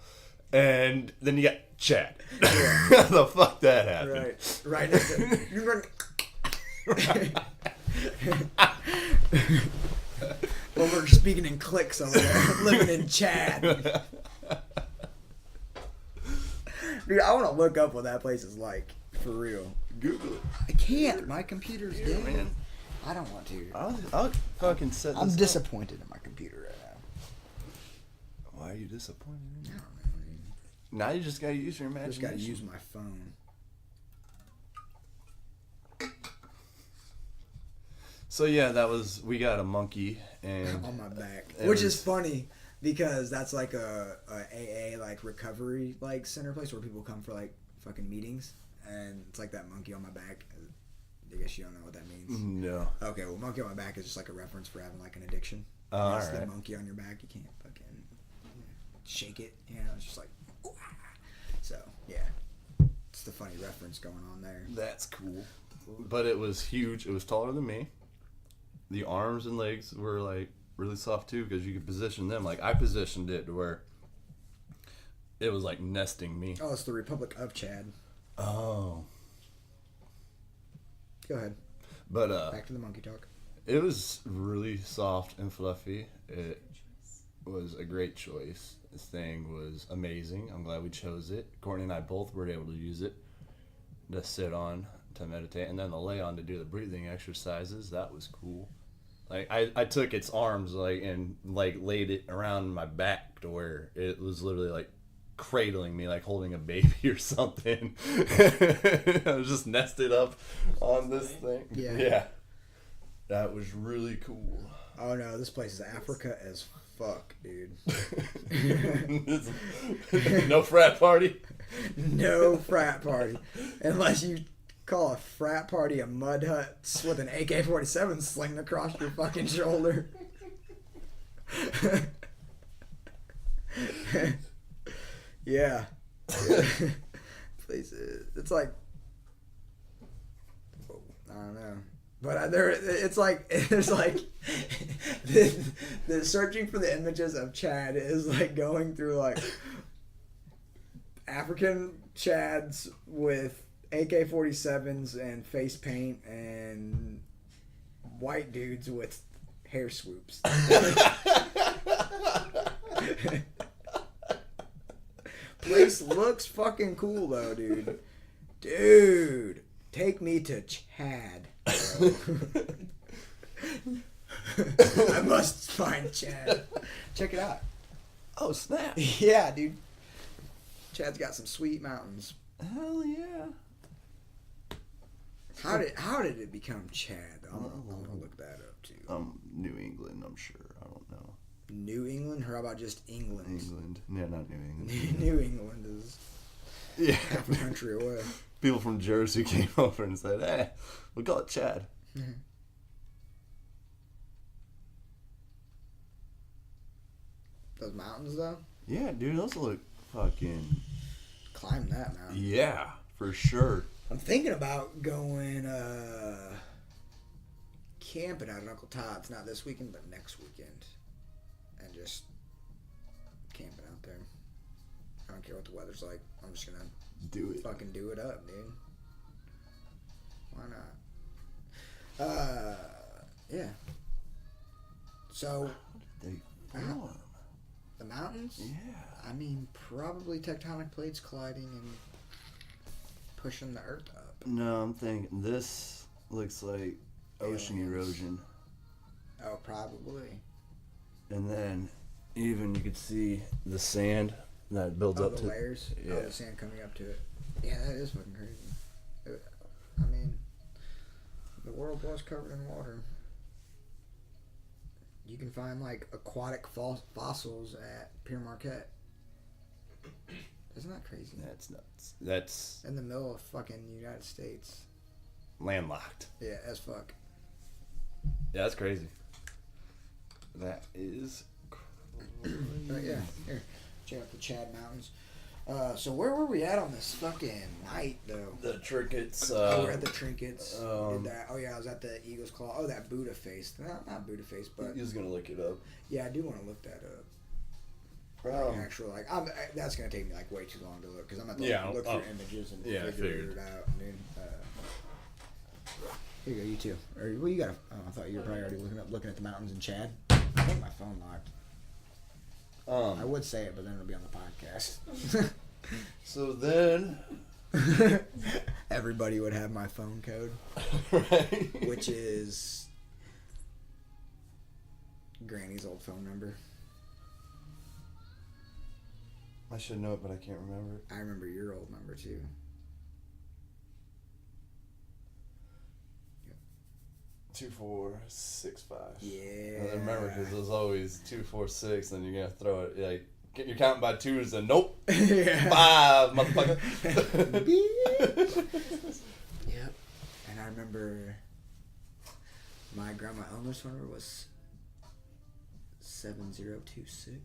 and then you got Chad. How the fuck that happened? Right. Right next to you're well, we're speaking in clicks over there. Living in Chad. Dude, I want to look up what that place is like. For real. Google it. I can't. My computer's dead. Man. I don't want to. I'll fucking set this I'm up. disappointed in my computer right now. Why are you disappointed? I don't know, dude. Now you just gotta use your I imagination. just gotta use my phone. So yeah, we got a monkey and On my back. It Which was- is funny because that's like a AA like recovery like center place where people come for like fucking meetings, and it's like that monkey on my back. I guess you don't know what that means. no. Okay, well, monkey on my back is just like a reference for having like an addiction. Oh, It's the alright. monkey on your back. You can't fucking shake it. You know, it's just like. So yeah, it's the funny reference going on there. That's cool. But it was huge. It was taller than me. The arms and legs were like really soft too, because you could position them. Like I positioned it to where it was like nesting me. Oh, it's the Republic of Chad. Oh. Go ahead. But Back to the monkey talk. it was really soft and fluffy. It was a great choice. This thing was amazing. I'm glad we chose it. Courtney and I both were able to use it to sit on, to meditate, and then the lay on to do the breathing exercises. That was cool. Like I took its arms and laid it around my back to where it was literally like cradling me, like holding a baby or something. I was just nested up on this thing. Yeah. That was really cool. Oh no, this place is Africa as fuck, dude. No frat party. No frat party. Unless you call a frat party a mud hut with an AK-47 slinging across your fucking shoulder. Yeah. Place it's like, I don't know. But it's like there's like the searching for the images of Chad is like going through like African Chads with AK-47s and face paint and white dudes with hair swoops. Place looks fucking cool though, dude. Dude, take me to Chad. I must find Chad. Check it out. Oh snap! Yeah, dude. Chad's got some sweet mountains. Hell yeah! How did it become Chad? I'm gonna look that up too. New England, I'm sure. I don't know. New England, or how about just England? England. Yeah, not New England. New England is Yeah. half a country away. People from Jersey came over and said, "Hey, we call it Chad." Those mountains though, Yeah, dude, those look fucking. climb that mountain. Yeah, for sure. I'm thinking about going camping out at Uncle Todd's, not this weekend, but next weekend, and just camping out there. I don't care what the weather's like. I'm just gonna Do it. fucking do it up, dude. Why not? Yeah. So They Uh-huh. form. the mountains. Yeah. I mean, probably tectonic plates colliding and pushing the earth up. No, I'm thinking this looks like ocean Aliens. erosion. Oh, probably. And then even you could see the sand that builds Oh, up the to layers. yeah. Oh, the sand coming up to it. Yeah, that is fucking crazy. I mean, the world was covered in water. You can find like aquatic fossils at Pier Marquette. Isn't that crazy? That's nuts. That's In the middle of fucking United States. landlocked. Yeah, as fuck. Yeah, that's crazy. That is crazy. But yeah, here, check out the Chad Mountains. So where were we at on this fucking night though? The trinkets. Oh, we're at the trinkets. um, Did that? Oh yeah, I was at the Eagles Claw. Oh, that Buddha face. Not Buddha face, but he was gonna look it up. yeah, I do want to look that up. Um, Actual like, that's gonna take me like way too long to look because I'm gonna Yeah, look I'll- through images and yeah, I figure figured. it out, dude. Here you go, you too. Or well, you got. I thought you were probably already looking at the mountains in Chad. I think my phone locked. I would say it, but then it'll be on the podcast. So then, Everybody would have my phone code, right? which is Granny's old phone number. I should know it, but I can't remember. I remember your old number too. 2465. Yeah. I remember because it was always 246, and you're gonna throw it like you're counting by twos, and nope, Yeah. 5, motherfucker. Yep. And I remember my grandma Elmer's phone number was 7026.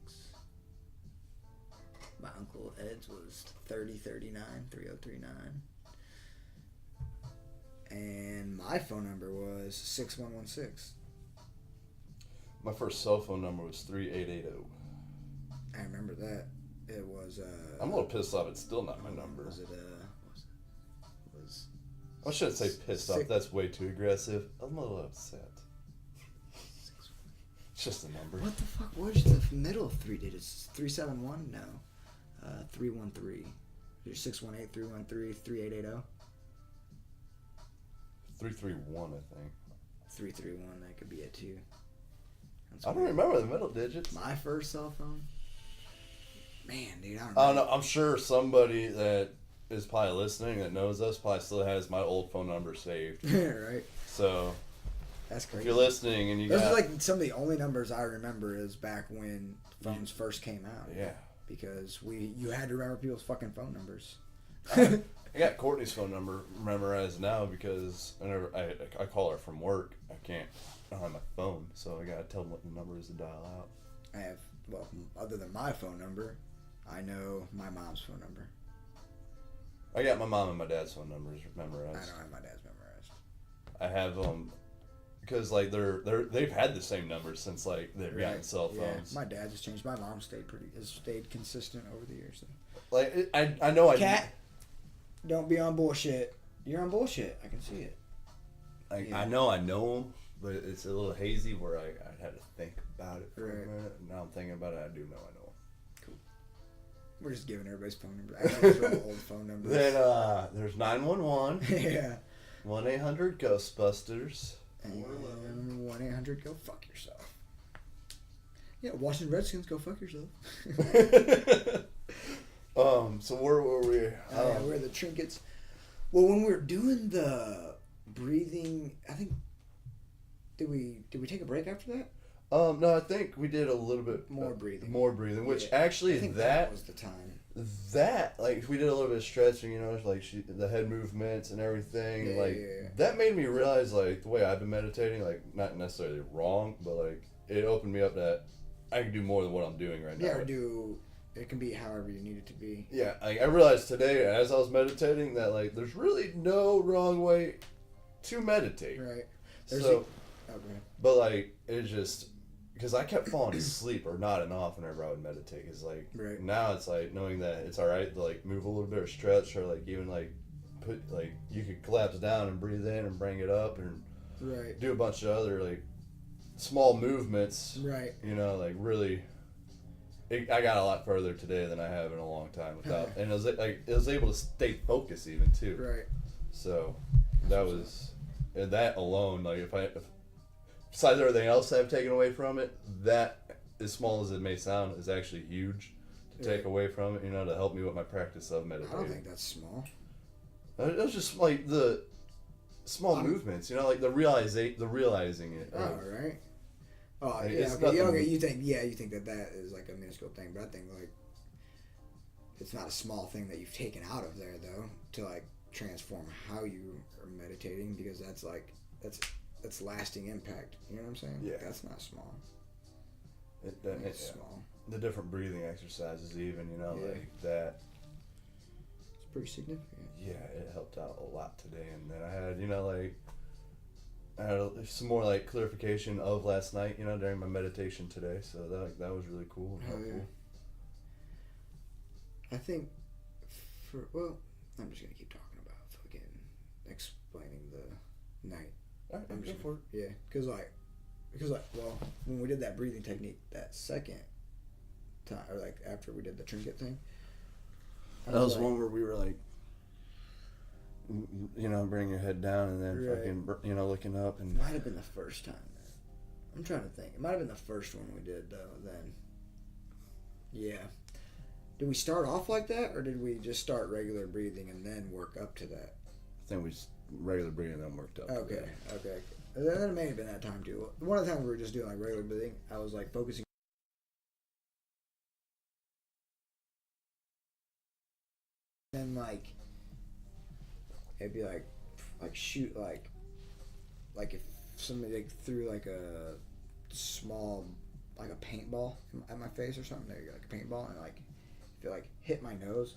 My uncle Ed's was 3039 3039. And my phone number was 6116. My first cell phone number was 3880. I remember that. It was I'm a little pissed off. It's still not my number. Was it was I shouldn't say pissed off. Six- That's way too aggressive. I'm a little upset. It's just a number. what the fuck was the middle 3 digits? 371? No. 313. You're 618 313 3880. 331, I think. 331, that could be it too. That's I don't weird. remember the middle digits. My first cell phone? Man, dude, I don't I don't know. know. I'm sure somebody that is probably listening that knows us probably still has my old phone number saved. Right? So That's if crazy. you're listening and you Those got are like some of the only numbers I remember is back when phones first came out. yeah, Because you had to remember people's fucking phone numbers. I got Courtney's phone number memorized now because whenever I call her from work, I don't have my phone, so I gotta tell them what the number is to dial out. I have, well, other than my phone number, I know my mom's phone number. I got my mom and my dad's phone numbers I memorized. don't have my dad's memorized. I have because like they've had the same numbers since like they've gotten cell Yeah, phones. my dad just changed. My mom has stayed consistent over the years. So. Like I know Cat, don't be on bullshit. You're on bullshit. I can see it. I know them, but it's a little hazy where I had to think about it for a minute. And now I'm thinking about it. I do know I know 'em. We're just giving everybody's phone number. Actually, throw the old phone numbers. Then there's 911, yeah. 1-800-GHOSTBUSTERS. And 1-800 go fuck yourself. Yeah, Washington Redskins, go fuck yourself. So where were we? Where the trinkets. Well, when we were doing the breathing, I think did we take a break after that? No, I think we did a little bit More breathing. Which Yeah. actually I think that was the time. like we did a little bit of stretching, you know, like the head movements and everything. That made me realize like the way I've been meditating, like not necessarily wrong, but like it opened me up that I can do more than what I'm doing right now. Yeah, it can be however you need it to be. Yeah, like I realized today as I was meditating that like there's really no wrong way to meditate. Right. So, go ahead. but like it's just because I kept falling asleep or nodding off whenever I would meditate. Cause like now it's like knowing that it's all right to like move a little bit or stretch or like even like put like you could collapse down and breathe in and bring it up and do a bunch of other like small movements. Right. You know, like really. I got a lot further today than I have in a long time without, and it was able to stay focused even too. Right. So that was, and that alone, like if besides everything else I've taken away from it, that as small as it may sound is actually huge to take away from it. You know, to help me with my practice of meditating. I don't think that's small. It was just like the small movements. You know, like the realizing it. Oh, right. Oh, Like, yeah, it's okay. nothing- Okay, you think that is like a minuscule thing, but I think like it's not a small thing that you've taken out of there though to like transform how you are meditating, because that's lasting impact. You know what I'm saying? Yeah. That's not small. It's small. The different breathing exercises, even like that. It's pretty significant. Yeah, it helped out a lot today, and then I had I had some more like clarification of last night, during my meditation today. So that was really cool and helpful. I think I'm just gonna keep talking about fucking explaining the night. All right, go for it. Yeah, because when we did that breathing technique that second time, or like after we did the trinket thing, That was one where we were like, bring your head down and then fucking, looking up and. It might have been the first time. I'm trying to think. It might have been the first one we did though. Then. Yeah. Did we start off like that, or did we just start regular breathing and then work up to that? I think we just regular breathing then worked up. Okay. Then it may have been that time too. One of the times we were just doing like regular breathing, I was like focusing. And like it'd be like shoot like if somebody like threw like a small like a paintball at my face or something. There you go, like a paintball, and like if it like hit my nose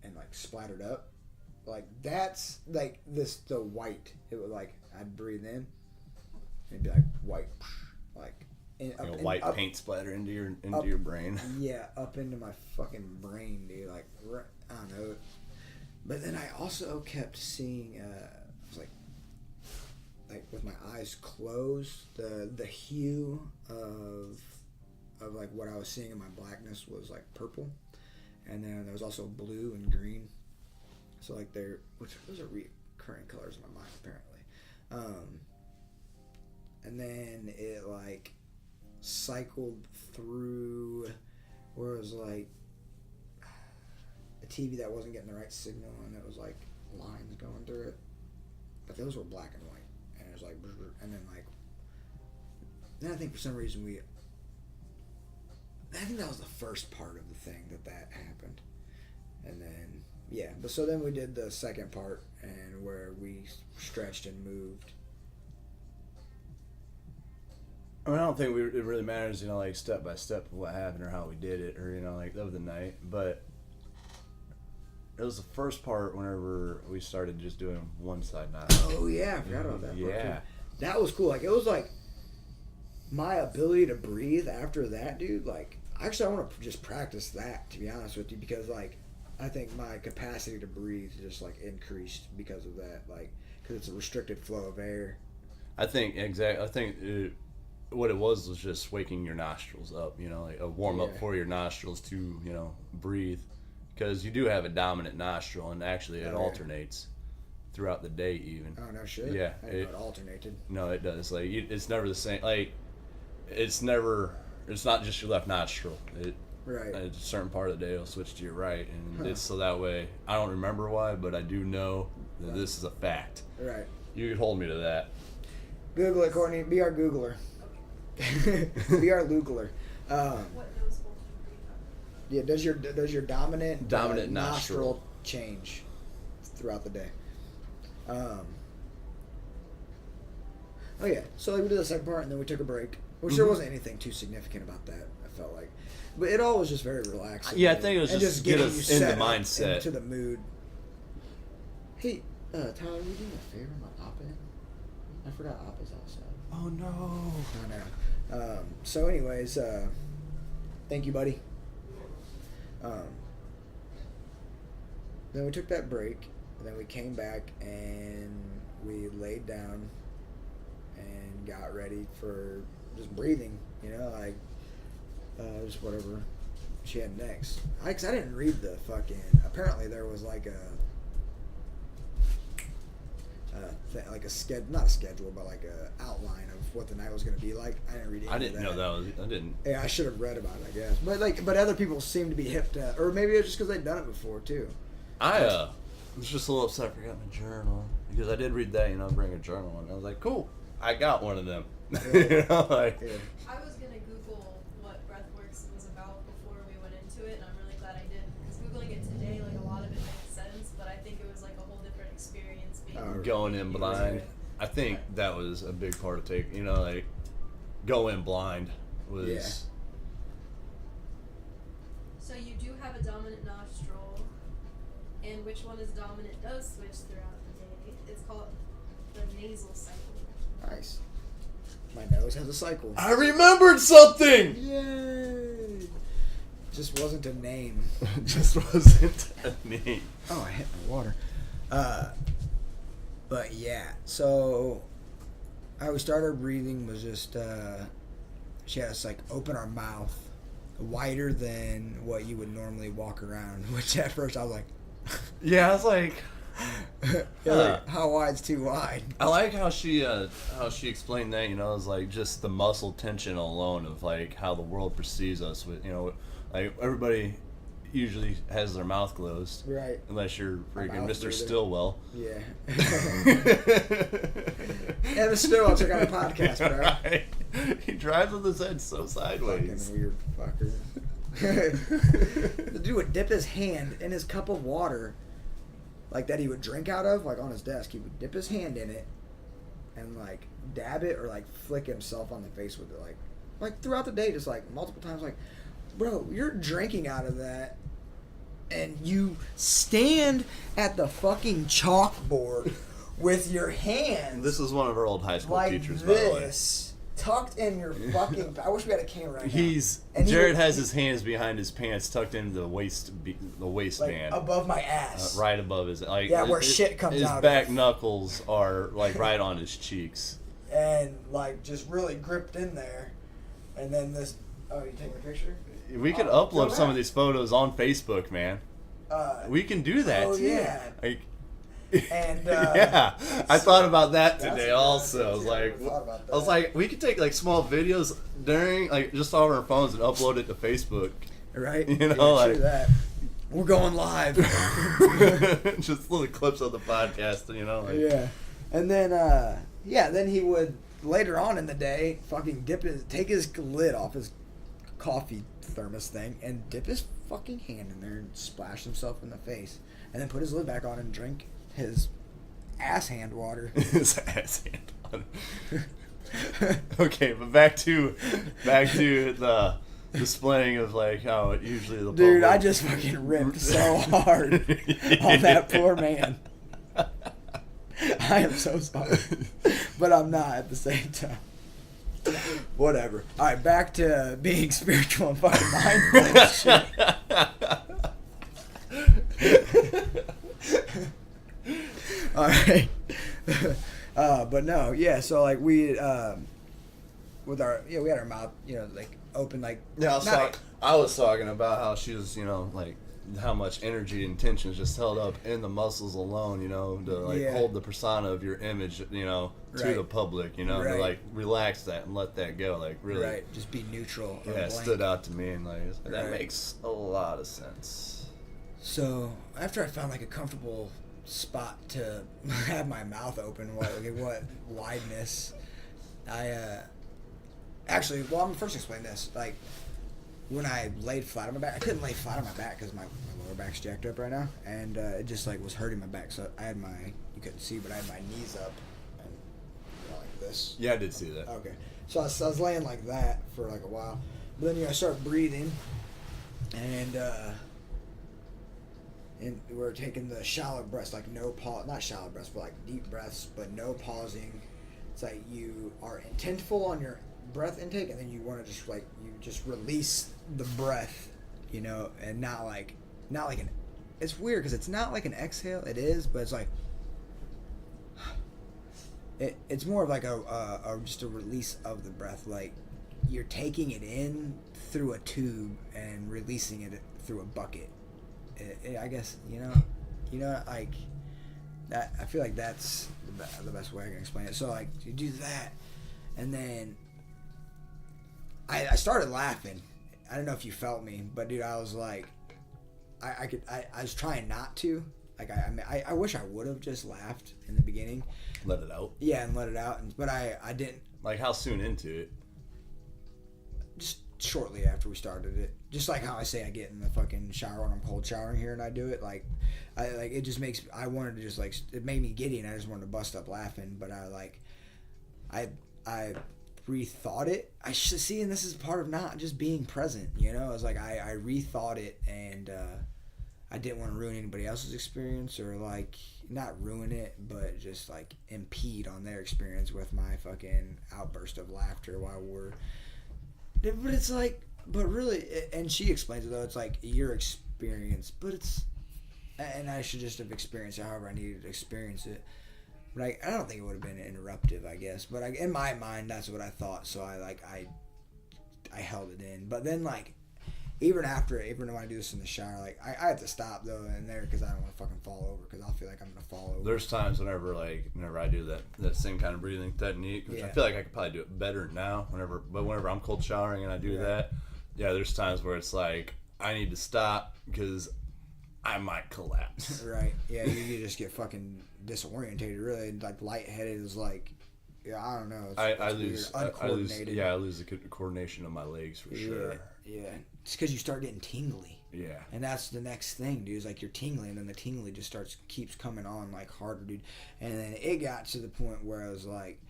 and like splattered up, like that's like the white. It would like I'd breathe in and it'd be like white, like white paint splatter into your brain. Yeah, up into my fucking brain, dude. Like I don't know. But then I also kept seeing, I was like with my eyes closed, the hue of like what I was seeing in my blackness was like purple, and then there was also blue and green. So like which those are recurring colors in my mind apparently. And then it like cycled through where it was like a TV that wasn't getting the right signal, and it was like lines going through it, but those were black and white, and it was like, and then I think for some reason I think that was the first part of the thing that happened, and then but so then we did the second part, and where we stretched and moved. I mean, I don't think it really matters, like step by step of what happened or how we did it, or like of the night, but it was the first part whenever we started just doing one side knot. Oh yeah, I forgot about that. Yeah. that was cool. Like, it was like my ability to breathe after that, dude. Like, actually, I want to just practice that, to be honest with you, because like I think my capacity to breathe just like increased because of that. Like, because it's a restricted flow of air. I think what it was just waking your nostrils up, you know, like a warm up Yeah. for your nostrils to, you know, breathe, because you do have a dominant nostril, and actually it Oh, yeah. alternates throughout the day even. Oh no shit. Yeah, I didn't know it alternated. No, it does. Like, it's never the same. Like, it's not just your left nostril. Right. At a certain part of the day it'll switch to your right, and Huh. it's so that way. I don't remember why, but I do know that Right. this is a fact. Right. You could hold me to that. Google it, Courtney. Be our Googler. Be our Googler. What nose hole do you breathe out? Yeah. Does your dominant Nostril nostril change throughout the day? Oh yeah. So like, we did the second part, and then we took a break, which there wasn't anything too significant about that. I felt like, but it all was just very relaxing. Yeah, I dude. think it was And just to get getting us you in the set up mindset. into the mood. Hey, Tyler, would you do me a favor? My op in. I forgot op is outside. Oh no. I know. So, anyways, thank you, buddy. Then we took that break, and then we came back and we laid down and got ready for just breathing. You know, like just whatever she had next. Cause I didn't read the fucking. Apparently, there was like a. Like a schedule, not a schedule, but like a outline of what the night was going to be like. I didn't read. I didn't know that was. I didn't. Yeah, I should have read about it, I guess. But other people seem to be hip to, or maybe it's just because they've done it before too. I was just a little upset I forgot my journal, because I did read that, you know, bring a journal, and I was like, cool, I got one of them. You know, like. Yeah. I was gonna Google what Breathworks was about before we went into it, and I'm really glad I did, because Googling it today, like a lot of it makes sense, but I think it was like a whole different experience being Going in blind. Yeah. I think that was a big part of take. You know, like, go in blind was. Yeah. So you do have a dominant nostril, and which one is dominant does switch throughout the day. It's called the nasal cycle. Nice. My nose has a cycle. I remembered something. Yay! Just wasn't a name. Just wasn't a name. Oh, I hit my water. But yeah, so how we started breathing was just she had us like open our mouth wider than what you would normally walk around. Which at first I was like, Yeah, I was like, like, how wide's too wide? I like how she explained that. You know, it's like just the muscle tension alone of like how the world perceives us. With, you know, like everybody usually has their mouth closed, Right. unless you're freaking mouth Mr. breather. Stillwell. Yeah. Evan Stillwell took on a podcast, bro. Right. He drives with his head so sideways. Fucking weird fucker. The dude would dip his hand in his cup of water, like that he would drink out of, like on his desk. He would dip his hand in it and like dab it or like flick himself on the face with it, like throughout the day, just like multiple times. Like, bro, you're drinking out of that, and you stand at the fucking chalkboard with your hands This is one of our old high school like teachers, by the way. this, tucked in your fucking. I wish we had a camera right now. And he Jared would- has his hands behind his pants, tucked into the like waistband, above my ass. right above his like. Yeah, where shit comes his out of. back knuckles are like right on his cheeks. And like just really gripped in there. And then this. Oh, you taking a picture? We could Oh, upload go some back. of these photos on Facebook, man. We can do that Oh, too. yeah. Like, And yeah, I thought about that That's today a good also. idea, I was too. I like, never thought about I was that. like, we could take like small videos during like just off our phones and upload it to Facebook. right? You know, yeah, like- true that. We're going live. Just little clips of the podcast, you know. Like, Yeah. And then then he would later on in the day fucking take his lid off his coffee thermos thing and dip his fucking hand in there and splash himself in the face. And then put his lid back on and drink his ass hand water. his ass hand on it. Okay, but back to the displaying of like how it usually the Dude, public- I just fucking ripped so hard on that poor man. I am so sorry. But I'm not at the same time. Whatever. All right, back to being spiritual and fucking mindful and shit. All right. But no, yeah. So like we, with our, we had our mouth, like open, like Yeah, not- I was talking about how she was, like how much energy and tension is just held up in the muscles alone, to like Yeah. hold the persona of your image, to Right. the public, to Right. like relax that and let that go, like really. right, just be neutral. Or Yeah, it blank. stood out to me, and like that Right. makes a lot of sense. So after I found like a comfortable spot to have my mouth open, what wideness, I actually, well, I'm gonna first explain this. Like when I laid flat on my back, I couldn't lay flat on my back because my lower back's jacked up right now, and it just like was hurting my back. So I had you couldn't see, but I had my knees up and like this. Yeah, I did see that. Okay. So I was laying like that for like a while. But then I start breathing and we're taking the shallow breaths, like no pause, not shallow breaths, but like deep breaths, but no pausing. It's like you are intentful on your breath intake, and then you want to just like you just release the breath, and not like an. It's weird because it's not like an exhale. It is, but it's like it's more of like a just a release of the breath. Like you're taking it in through a tube and releasing it through a bucket. I guess like that. I feel like that's the best way I can explain it. So like you do that, and then I started laughing. I don't know if you felt me, but dude, I was like, I was trying not to. Like I wish I would have just laughed in the beginning. Let it out. Yeah, and let it out. But I didn't. Like how soon into it? Just shortly after we started it. Just like how I say I get in the fucking shower when I'm cold showering here and I do it. Like it just makes, I wanted to just like, it made me giddy and I just wanted to bust up laughing. But I rethought it. I should see, and this is part of not just being present, It was like I rethought it, and I didn't want to ruin anybody else's experience, or like not ruin it, but just like impede on their experience with my fucking outburst of laughter while we're. But it's like, but really, and she explains it though. It's like your experience, but it's, and I should just have experienced it however I needed to experience it. But I don't think it would have been interruptive, I guess. But in my mind, that's what I thought. So I held it in. But then like, even when I do this in the shower, like I have to stop though in there because I don't want to fucking fall over, because I'll feel like I'm gonna fall over. There's times whenever I do that same kind of breathing technique, which I feel like I could probably do it better now. Whenever I'm cold showering and I do that, there's times where it's like I need to stop because I might collapse. Right. Yeah, you just get fucking disorientated, really. Like lightheaded is like, I don't know. I lose uncoordinated. I lose the coordination of my legs for sure. Yeah. It's because you start getting tingly. Yeah. And that's the next thing, dude. Is like you're tingling, and then the tingly just keeps coming on like harder, dude. And then it got to the point where I was like,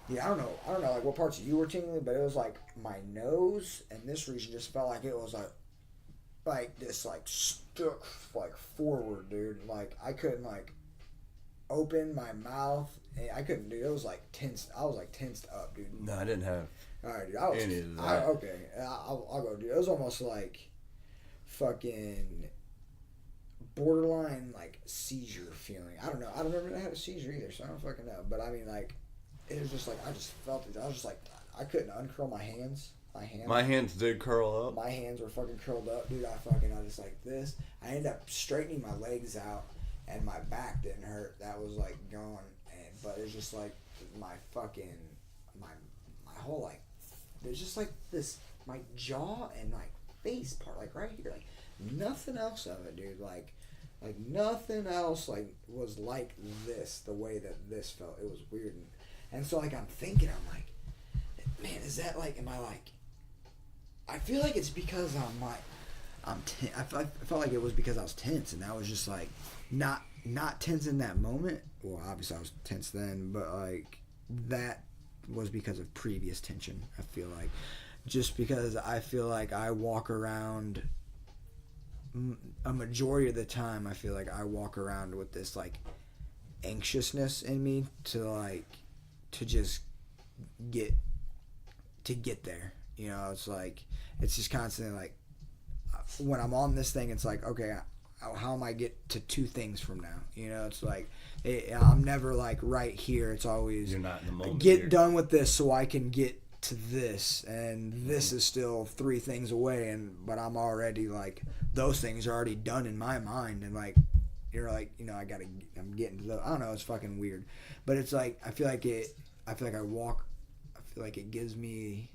I don't know like what parts of you were tingling, but it was like my nose and this region just felt like it was like this like stuck like forward, dude. Like I couldn't like open my mouth. I couldn't, dude. It was like tensed. I was like tensed up, dude. No, I didn't have All right, dude. I was, any of that. Okay, I'll go, dude. It was almost like fucking borderline like seizure feeling. I don't know. I don't ever had a seizure either, so I don't fucking know. But I mean, like, it was just like I just felt it. I was just like I couldn't uncurl my hands. My hands did curl up. My hands were fucking curled up, dude. I just like this. I ended up straightening my legs out, and my back didn't hurt. That was like gone, but it's just like my fucking my whole like there's just like this my jaw and like face part like right here, like nothing else of it, dude. Like nothing else like was like this, the way that this felt. It was weird, and so like I'm thinking, I'm like, man, is that like, am I like, I feel like it's because I felt like it was because I was tense, and that was just like not tense in that moment. Well, obviously I was tense then, but like that was because of previous tension. I feel like just because I feel like I walk around a majority of the time. I feel like I walk around with this like anxiousness in me to just get there. You know, it's like, it's just constantly like, when I'm on this thing, it's like, okay, how am I get to 2 things from now? You know, it's like, I'm never like right here. It's always, You're not in the moment. get done with this so I can get to this, and this is still 3 things away, but I'm already like, those things are already done in my mind, and like, you're like, you know, I'm getting to the, I don't know, it's fucking weird, but it's like, I feel like it gives me,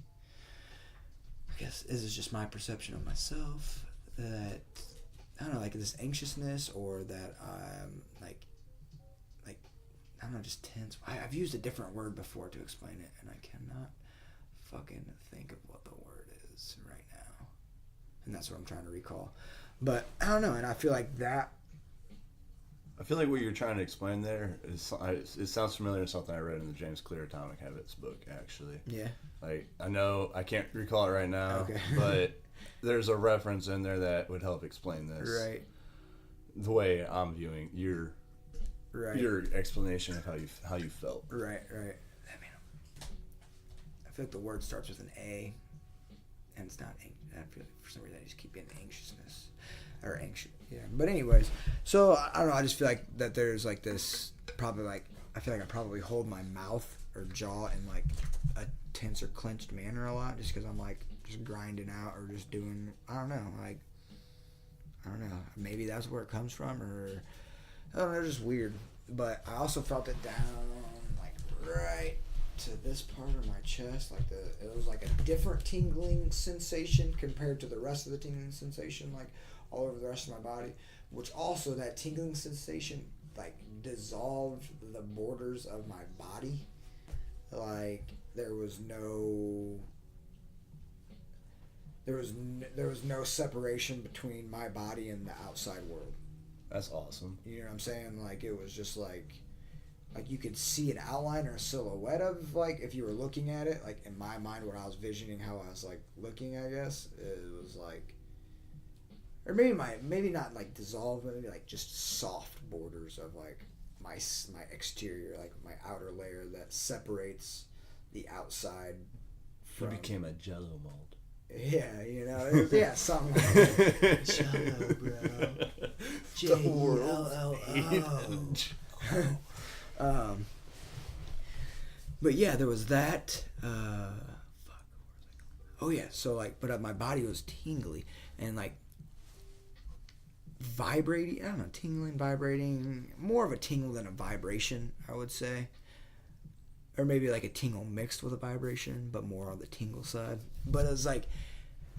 I guess this is just my perception of myself, that I don't know, like this anxiousness, or that I'm like I don't know, just tense. I've used a different word before to explain it, and I cannot fucking think of what the word is right now, and that's what I'm trying to recall. But I don't know, and I feel like that. I feel like what you're trying to explain there is, it sounds familiar to something I read in the James Clear Atomic Habits book, actually. Yeah. Like, I know, I can't recall it right now, Okay. but there's a reference in there that would help explain this. Right. The way I'm viewing your explanation of how you felt. Right. I mean, I feel like the word starts with an A, and it's not. I feel like for some reason I just keep getting anxiousness, or anxious. Yeah. But anyways, so I don't know. I just feel like that there's like this, probably like, I feel like I probably hold my mouth or jaw in like a tense or clenched manner a lot, just because I'm like just grinding out or just doing. I don't know. Maybe that's where it comes from, or I don't know. It's just weird. But I also felt it down, like right to this part of my chest, like it was like a different tingling sensation compared to the rest of the tingling sensation, like all over the rest of my body. Which also, that tingling sensation like dissolved the borders of my body. Like there was no separation between my body and the outside world. That's awesome. You know what I'm saying? Like, it was just like you could see an outline or a silhouette of, like, if you were looking at it, like in my mind, what I was visioning, how I was like looking, I guess it was like, or maybe not like dissolved, but maybe like just soft borders of like my exterior, like my outer layer that separates the outside from. You became a Jello mold. Yeah, you know, it was, something like that. Jello, bro. Jello. But yeah, there was that. Oh yeah, so like, but my body was tingly and like vibrating. I don't know, tingling, vibrating. More of a tingle than a vibration, I would say. Or maybe like a tingle mixed with a vibration, but more on the tingle side. But it was like,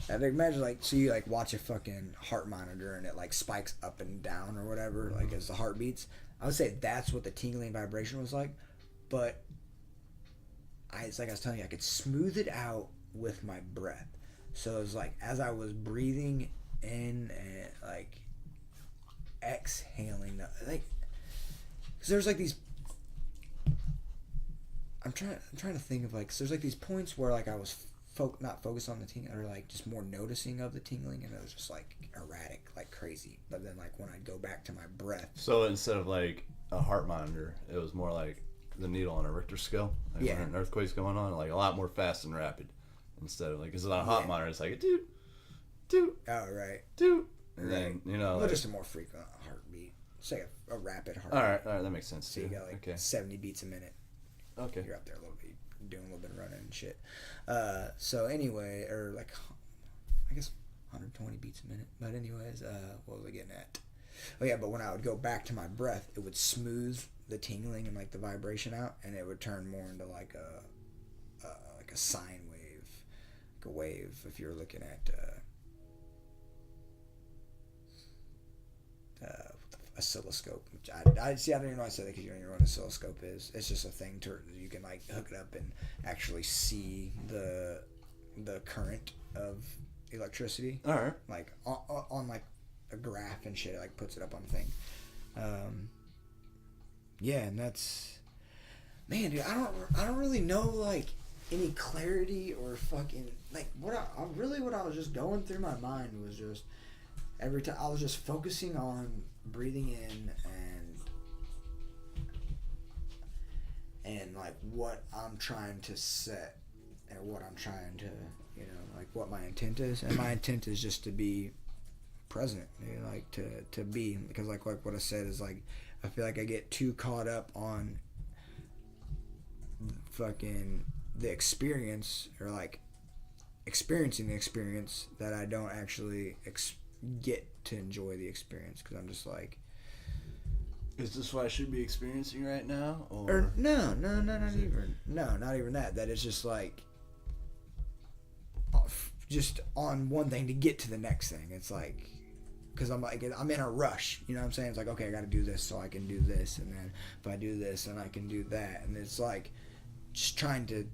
I imagine like, so you like watch a fucking heart monitor and it like spikes up and down or whatever, like as the heart beats. I would say that's what the tingling vibration was like. But it's like I was telling you, I could smooth it out with my breath. So it was like, as I was breathing in and like exhaling, like, because there's like these, I'm trying to think of like, so there's like these points where like I was not focused on the tingling, or like just more noticing of the tingling, and it was just like erratic, like crazy. But then like when I'd go back to my breath. So instead of like a heart monitor, it was more like the needle on a Richter scale. Like when an earthquake's going on, like a lot more fast and rapid. Instead of like, because on a hot monitor, it's like a doot, doot. Oh, right. Doot. And then, you know. Well, like, just a more frequent heartbeat. It's like a rapid heartbeat. All right, that makes sense So too. you got like 70 beats a minute. Okay. You're up there a little bit, doing a little bit of running and shit. So anyway, or like, I guess 120 beats a minute. But anyways, what was I getting at? Oh yeah, but when I would go back to my breath, it would smooth the tingling and like the vibration out, and it would turn more into like a sine wave, like a wave. If you're looking at oscilloscope, which I see. I don't even know why I said that, because you don't even know what an oscilloscope is. It's just a thing to you can like hook it up and actually see the current of electricity. All right. Like on like a graph and shit. It like puts it up on the thing. Yeah, and that's, man, dude. I don't really know like any clarity or fucking like what I was just going through my mind was just every time I was just focusing on breathing in and and like what I'm trying to set and what I'm trying to, you know, like what my intent is. And my intent is just to be present, you know, like to be, because like what I said is like, I feel like I get too caught up on fucking the experience, or like experiencing the experience, that I don't actually get to enjoy the experience, because I'm just like, Is this what I should be experiencing right now? or no, not even that. That it's just like just on one thing to get to the next thing. It's like, because I'm like, I'm in a rush, you know what I'm saying? It's like, okay, I got to do this so I can do this, and then if I do this, then I can do that, and it's like just trying to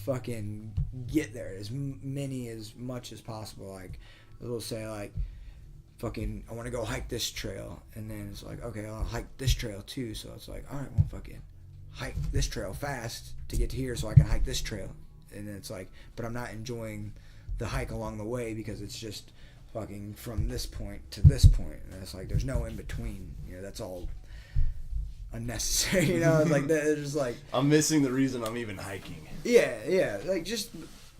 fucking get there as much as possible. Like it'll say like, fucking, I want to go hike this trail, and then it's like, okay, I'll hike this trail too. So it's like, all right, well, fucking hike this trail fast to get to here so I can hike this trail. And then it's like, but I'm not enjoying the hike along the way, because it's just fucking from this point to this point, and it's like there's no in between, you know. That's all unnecessary, you know. It's like that. It's just like, I'm missing the reason I'm even hiking. yeah, like just,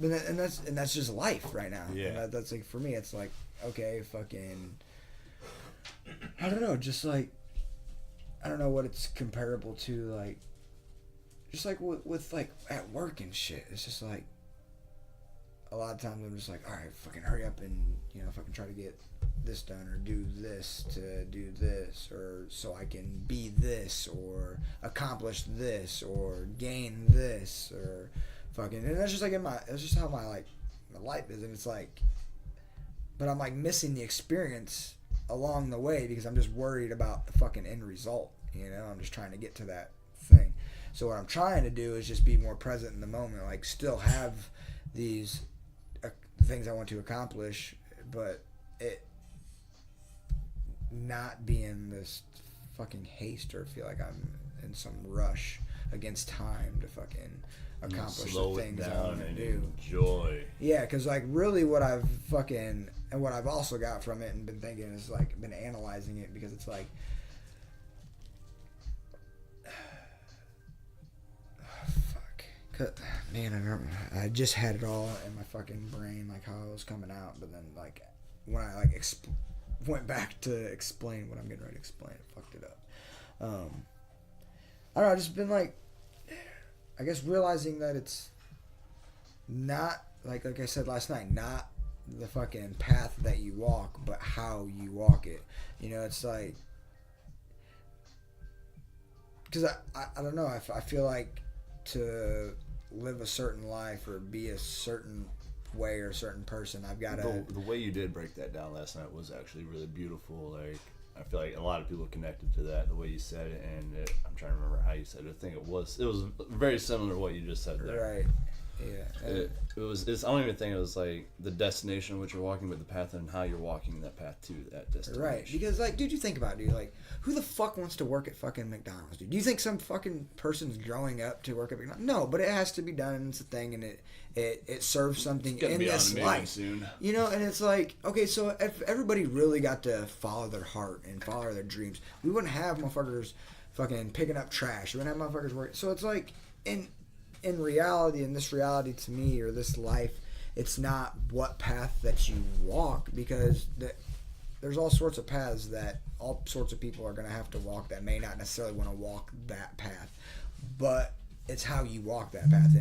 and that's just life right now. Yeah. And that's like, for me, it's like, okay, fucking, I don't know, just like, I don't know what it's comparable to, like, just like with like at work and shit. It's just like, a lot of times I'm just like, all right, fucking hurry up and, you know, fucking try to get this done, or do this to do this, or so I can be this, or accomplish this, or gain this, or fucking, and that's just like that's just how my life is. And it's like, but I'm like missing the experience along the way, because I'm just worried about the fucking end result, you know. I'm just trying to get to that thing. So what I'm trying to do is just be more present in the moment, like still have these things I want to accomplish, but it not be in this fucking haste, or feel like I'm in some rush against time to fucking accomplish the things I want to do. Enjoy. Yeah, because like really what I've fucking, and what I've also got from it and been thinking is like, been analyzing it, because it's like, man, I just had it all in my fucking brain, like how it was coming out, but then like when I like went back to explain what I'm getting ready to explain, it fucked it up. I don't know, I've just been like, I guess realizing that it's not like I said last night, not the fucking path that you walk, but how you walk it. You know, it's like, because I don't know, I feel like to live a certain life or be a certain way or a certain person, I've got to... The way you did break that down last night was actually really beautiful. Like, I feel like a lot of people connected to that, the way you said it, and I'm trying to remember how you said it. I think it was very similar to what you just said there. Right. Yeah. I don't even think it was like the destination which you're walking, but the path and how you're walking that path to that destination. Right. Because, like, dude, you think about it, dude, like, who the fuck wants to work at fucking McDonald's, dude? Do you think some fucking person's growing up to work at McDonald's? No, but it has to be done, and it's a thing, and it serves something in this life. Soon. You know, and it's like, okay, so if everybody really got to follow their heart and follow their dreams, we wouldn't have motherfuckers fucking picking up trash. We wouldn't have motherfuckers working. So it's like, in reality, in this reality to me, or this life, it's not what path that you walk, because there's all sorts of paths that all sorts of people are going to have to walk that may not necessarily want to walk that path, but it's how you walk that path,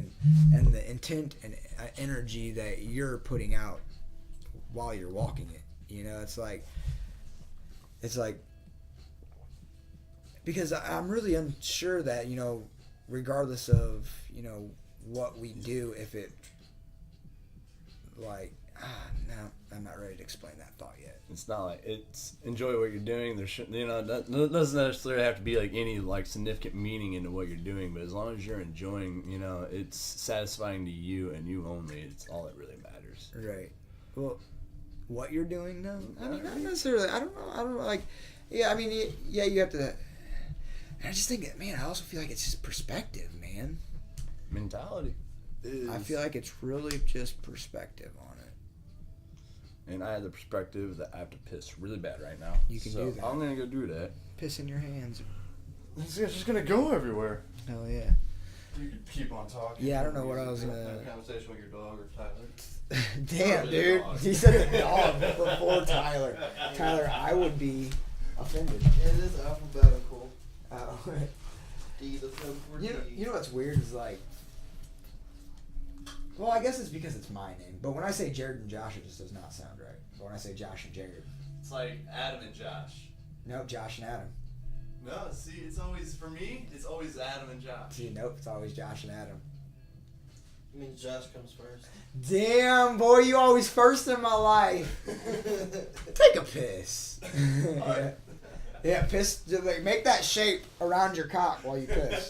and the intent and energy that you're putting out while you're walking it. You know, it's like because I'm really unsure that, you know, regardless of, you know, what we do, if it, like, no, I'm not ready to explain that thought yet. It's not like, it's enjoy what you're doing. There should, you know, that doesn't necessarily have to be like any like significant meaning into what you're doing, but as long as you're enjoying, you know, it's satisfying to you and you only. It's all that really matters. Right. Well, what you're doing, no, I mean, not necessarily. I don't know. Like, yeah, I mean, yeah, you have to. I just think, man, I also feel like it's just perspective, man. Mentality. I feel like it's really just perspective on it. And I have the perspective that I have to piss really bad right now. You can do that. I'm gonna go do that. Piss in your hands. It's just gonna go everywhere. Hell yeah. You could keep on talking. Yeah, I don't know what I was Have gonna. a conversation with your dog or Tyler. Damn, Or the dude. dog. He said the dog before Tyler. Tyler, I would be offended. It is alphabetical. Oh. D, the number for You know, D. you know what's weird is like, well, I guess it's because it's my name. But when I say Jared and Josh, it just does not sound right. But when I say Josh and Jared, It's like Adam and Josh. nope, Josh and Adam. No, see, it's always, for me, it's always Adam and Josh. See, nope, it's always Josh and Adam. I mean, Josh comes first. Damn, boy, you always first in my life. Take a piss. Yeah. Yeah, piss. Just like, make that shape around your cock while you piss.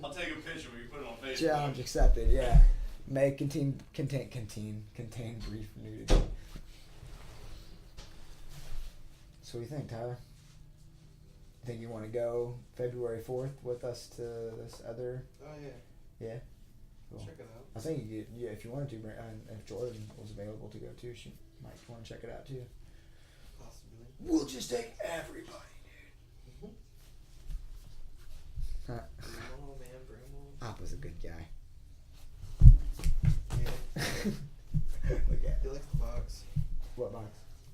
I'll take a picture when you put it on Facebook. Challenge accepted. Yeah. May contain brief nudity. So what do you think, Tyler? Think you want to go February 4th with us to this other? Oh, yeah. Yeah. Cool. Check it out. I think you could, yeah, if you wanted to, and if Jordan was available to go too, she might want to check it out too. Possibly. We'll just take everybody, dude. Huh. Bring 'em on, man. Bring 'em on. Op was a good guy. Yeah. Look at He likes the box. what box?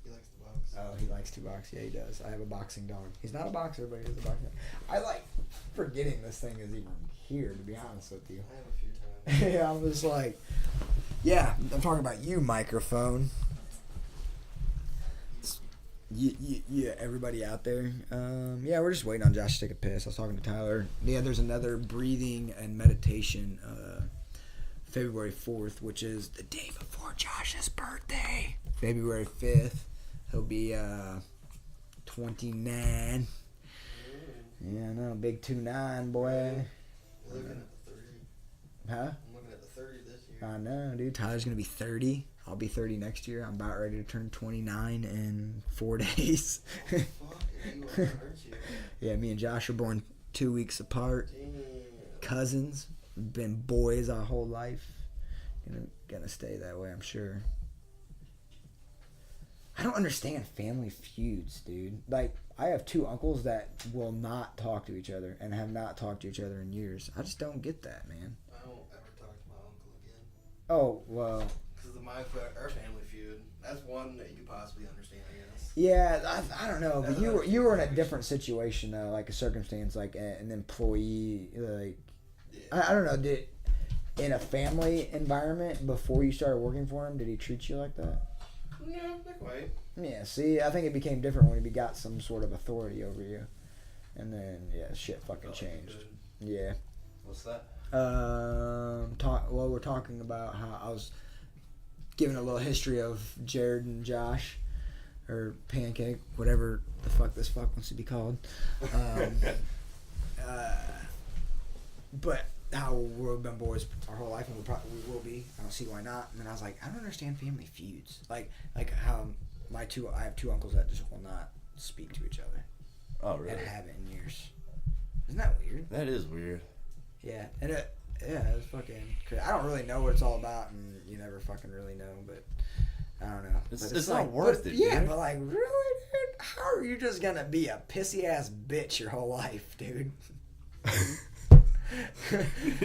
He likes the box. Oh, he likes to box. Yeah, he does. I have a boxing dog. He's not a boxer, but he is a boxing dog. I like forgetting this thing is even here, to be honest with you. I have a few times. Yeah, I'm just like, yeah, I'm talking about you, microphone. Yeah, everybody out there. Yeah, we're just waiting on Josh to take a piss. I was talking to Tyler. Yeah, there's another breathing and meditation February 4th, which is the day before Josh's birthday. February 5th, he'll be 29. Yeah, I know, big 2-9, boy. You're looking at the 30. Huh? I'm looking at the 30 this year. I know, dude. Tyler's gonna be 30. I'll be 30 next year. I'm about ready to turn 29 in 4 days. Fuck, you are, aren't you? Yeah, me and Josh are born 2 weeks apart. Damn. Cousins. Been boys our whole life. Gonna stay that way, I'm sure. I don't understand family feuds, dude. Like, I have 2 uncles that will not talk to each other and have not talked to each other in years. I just don't get that, man. I won't ever talk to my uncle again. Oh, well. Because of our family feud. That's one that you could possibly understand, I guess. Yeah, I don't know, but That's you were in a situation. different situation though, like a circumstance, like an employee, like Yeah. I don't know, did in a family environment before you started working for him, did he treat you like that? No, not quite. Yeah, see, I think it became different when he got some sort of authority over you, and then yeah, shit fucking changed. Yeah. What's that? We're talking about how I was giving a little history of Jared and Josh, or Pancake, whatever the fuck this fuck wants to be called. But how we've been boys our whole life, and we will be. I don't see why not. And then I was like, I don't understand family feuds. Like how I have 2 uncles that just will not speak to each other Oh, really? and haven't in years. Isn't that weird? That is weird. Yeah, and it's fucking crazy. I don't really know what it's all about, and you never fucking really know, but I don't know. It's But not worth it, Yeah, dude. but like, really, dude? How are you just gonna be a pissy ass bitch your whole life, dude?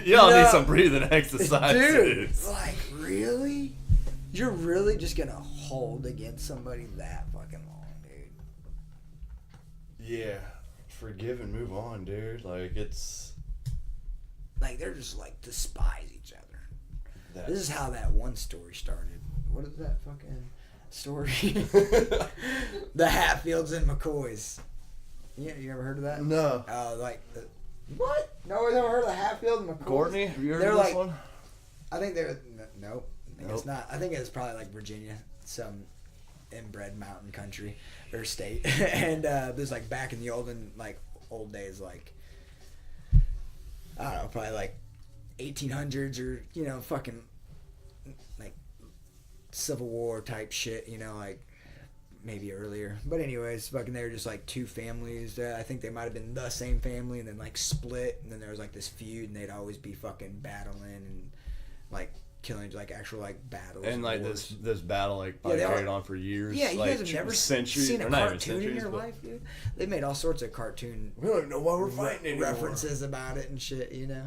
Y'all No. need some breathing exercises. Dude, like, really? You're really just gonna hold against somebody that fucking long, dude? Yeah. Forgive and move on, dude. Like, it's... Like, they're just like despise each other. That's... This is how that one story started. What is that fucking story? The Hatfields and McCoys. Yeah, you ever heard of that? No. What? No one's ever heard of the Hatfield and McCoys? Courtney, have you heard They're of this like- one? I think they're nope. I think it's Nope. not. I think it's probably like Virginia, some inbred mountain country or state. And there's like back in the old days, like I don't know, probably like 1800s or fucking like Civil War type shit. Like maybe earlier. But anyways, fucking they were just like 2 families. I think they might have been the same family and then like split, and then there was like this feud, and they'd always be fucking battling, and like killing, like actual like battles And like wars. this battle like probably they all- carried on for years. Yeah, you like, guys have never centuries, seen a or not even cartoon in centuries, your but life, dude. They made all sorts of cartoon we don't even know why we're fighting anymore. references about it and shit, you know.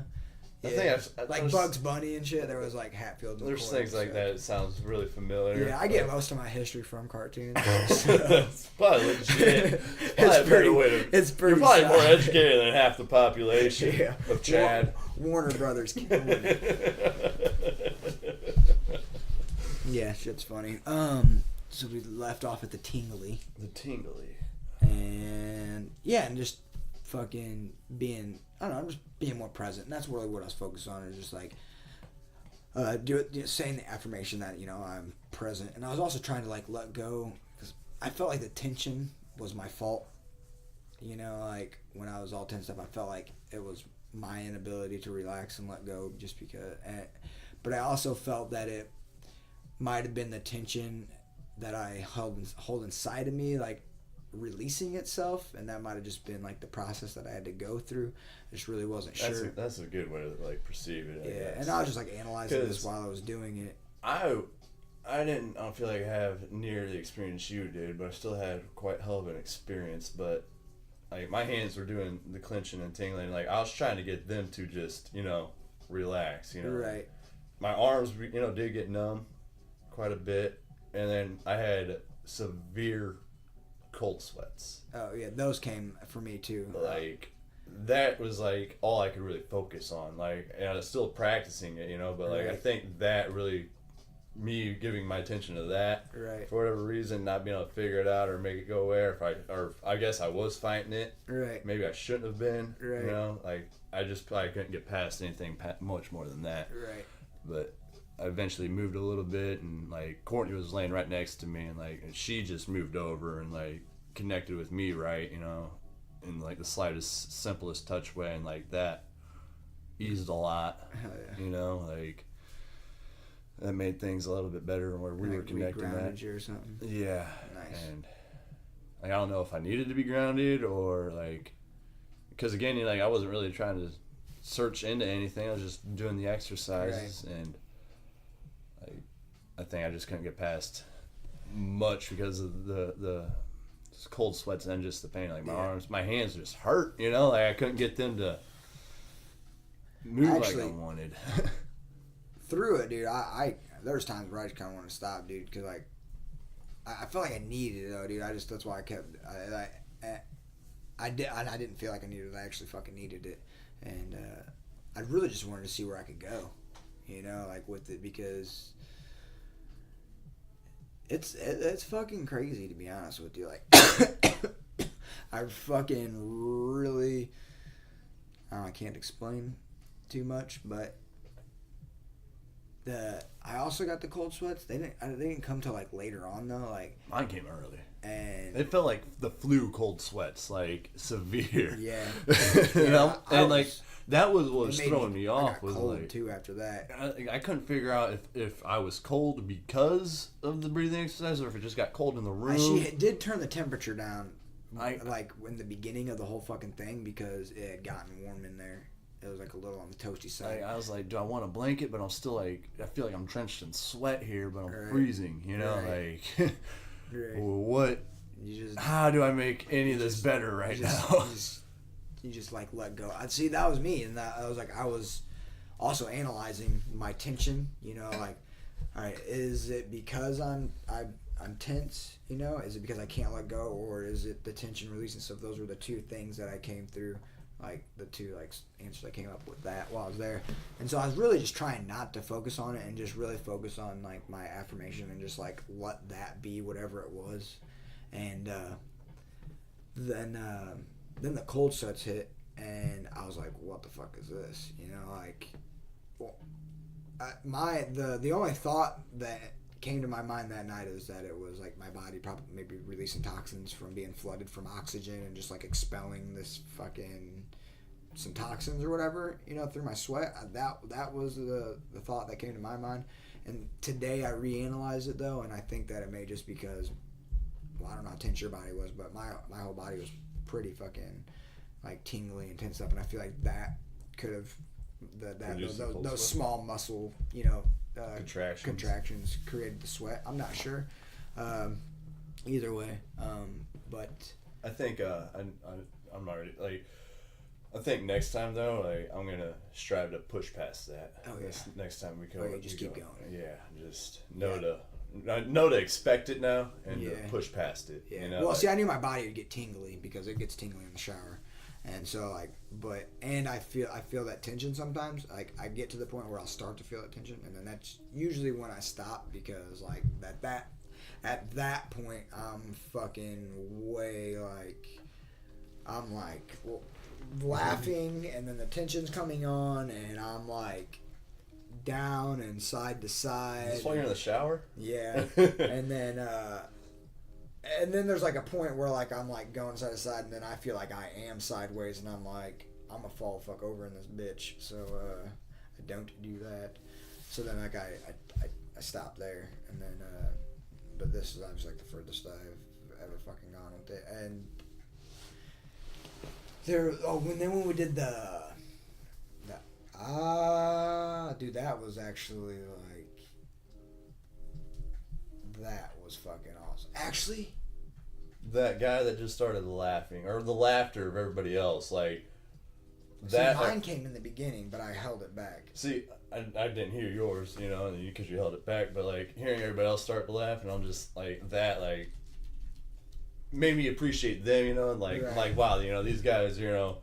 I think like there's- Bugs Bunny and shit. There was like Hatfield. And There's McCoy things and like shit. that. It sounds really familiar. Yeah, I get most of my history from cartoons. So. It's probably legit. It's Probably a better pretty- way to- it's pretty You're probably more solid. educated than half the population Yeah. of Chad. Warner Brothers killing it. Yeah, shit's funny. So we left off at the Tingly, The tingly. and yeah, and just fucking being, I don't know, I'm just being more present, and that's really what I was focused on. Is just like saying the affirmation that, you know, I'm present, and I was also trying to like let go, because I felt like the tension was my fault. You know, like when I was all tensed up, I felt like it was my inability to relax and let go, just because. But I also felt that it might have been the tension that I hold inside of me, like releasing itself, and that might have just been like the process that I had to go through. I just really wasn't sure. That's a good way to like perceive it. I guess. And I was just like analyzing this 'Cause while I was doing it. I don't feel like I have near the experience you did, but I still had quite hell of an experience. But like my hands were doing the clenching and tingling. Like I was trying to get them to just, you know, relax. You know, Right. My arms, you know, did get numb quite a bit, and then I had severe cold sweats. Oh yeah, those came for me too. Like that was like all I could really focus on. Like, and I was still practicing it, you know, but like I Right. think that really, me giving my attention to that, Right. for whatever reason, not being able to figure it out or make it go away, or I guess I was fighting it. Right. Maybe I shouldn't have been. Right. You know, like I just probably couldn't get past anything much more than that. Right. But I eventually moved a little bit, and like Courtney was laying right next to me, and like she just moved over and like connected with me, right, you know, in like the slightest, simplest touch way, and like that eased a lot. Hell yeah. You know, like that made things a little bit better where we were Like connecting re-grounded that. you or something. Yeah. Nice. And like I don't know if I needed to be grounded or like, because again, like I wasn't really trying to search into anything. I was just doing the exercises, and I think I just couldn't get past much because of the cold sweats and just the pain. Like my arms, my hands just hurt. You know, like I couldn't get them to move Actually, like I wanted. Through it, dude, I there's times where I just kind of want to stop, dude, because like I felt like I needed it though, dude. That's why I kept I didn't feel like I needed it. I actually fucking needed it, and I really just wanted to see where I could go, you know, like with it, because it's fucking crazy, to be honest with you. Like I fucking really, I can't explain too much, but I also got the cold sweats. They didn't come till like later on though, like, Mine came early. and It felt like the flu cold sweats, like severe. yeah, You know, I and like was- that was what it was made throwing me I off. got Was cold like too after that. I couldn't figure out if I was cold because of the breathing exercise or if it just got cold in the room. She did turn the temperature down, like in the beginning of the whole fucking thing, because it had gotten warm in there. It was like a little on the toasty side. I was like, do I want a blanket? But I'm still like, I feel like I'm drenched in sweat here, but I'm Right. freezing. You know, Right. like, Right. what? You just How do I make any of this better right now? you just like let go. I see that was me, and that I was like, I was also analyzing my tension. You know, like, all right, is it because I'm tense? You know, is it because I can't let go, or is it the tension releasing? So those were the two things that I came through, like the two like answers I came up with that while I was there. And so I was really just trying not to focus on it and just really focus on like my affirmation and just like let that be whatever it was. And then the cold sweats hit, and I was like, what the fuck is this? You know, like, well, the only thought that came to my mind that night is that it was like my body probably maybe releasing toxins from being flooded from oxygen and just like expelling this fucking some toxins or whatever, you know, through my sweat. That was the thought that came to my mind. And today I reanalyzed it though, and I think that it may just because, well, I don't know how tense your body was, but my whole body was pretty fucking like tingly and tense up, and I feel like that could have Reduced the cold those sweat? small muscle, you know, contractions created the sweat. I'm not sure. Either way, but I think I'm already like. I think next time though, like I'm gonna strive to push past that. Oh, yeah. Next time we go. Oh, yeah, just keep going. Yeah, just know to expect it now and to Yeah. push past it. yeah. You know, Well, like, see, I knew my body would get tingly because it gets tingly in the shower, and so like, and I feel that tension sometimes. Like I get to the point where I'll start to feel that tension, and then that's usually when I stop because like at that point I'm fucking way like I'm like laughing, and then the tension's coming on, and I'm like down and side to side. Is this while you're in the shower? Yeah, and then there's like a point where like I'm like going side to side, and then I feel like I am sideways, and I'm like I'm gonna fall the fuck over in this bitch. So I don't do that. So then like I stop there, and then but this is obviously like the furthest I've ever fucking gone with it, and when we did dude, that was actually like that was fucking awesome. Actually, That guy that just started laughing, or the laughter of everybody else, like see, that. mine came in the beginning, but I held it back. See, I didn't hear yours, you know, because you held it back. But like hearing everybody else start to laugh, and I'm just like that, like made me appreciate them, you know, and like Right. like wow, you know, these guys, you know,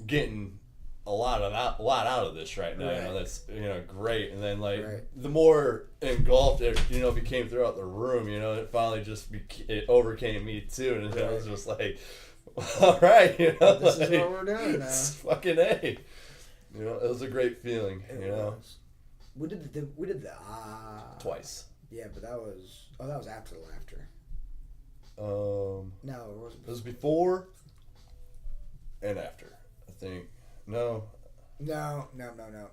getting a lot out of this right now. You know, Right. that's, you know, great. And then like Right. the more engulfed it, you know, became throughout the room, you know, it finally just it overcame me too, and I was just like, all right, you know, This is like, what we're doing now. it's fucking A. You know, it was a great feeling. It You know, was. We did the twice. Yeah, but that was after the laughter. No, No, it wasn't. it was before and after. I think no. No.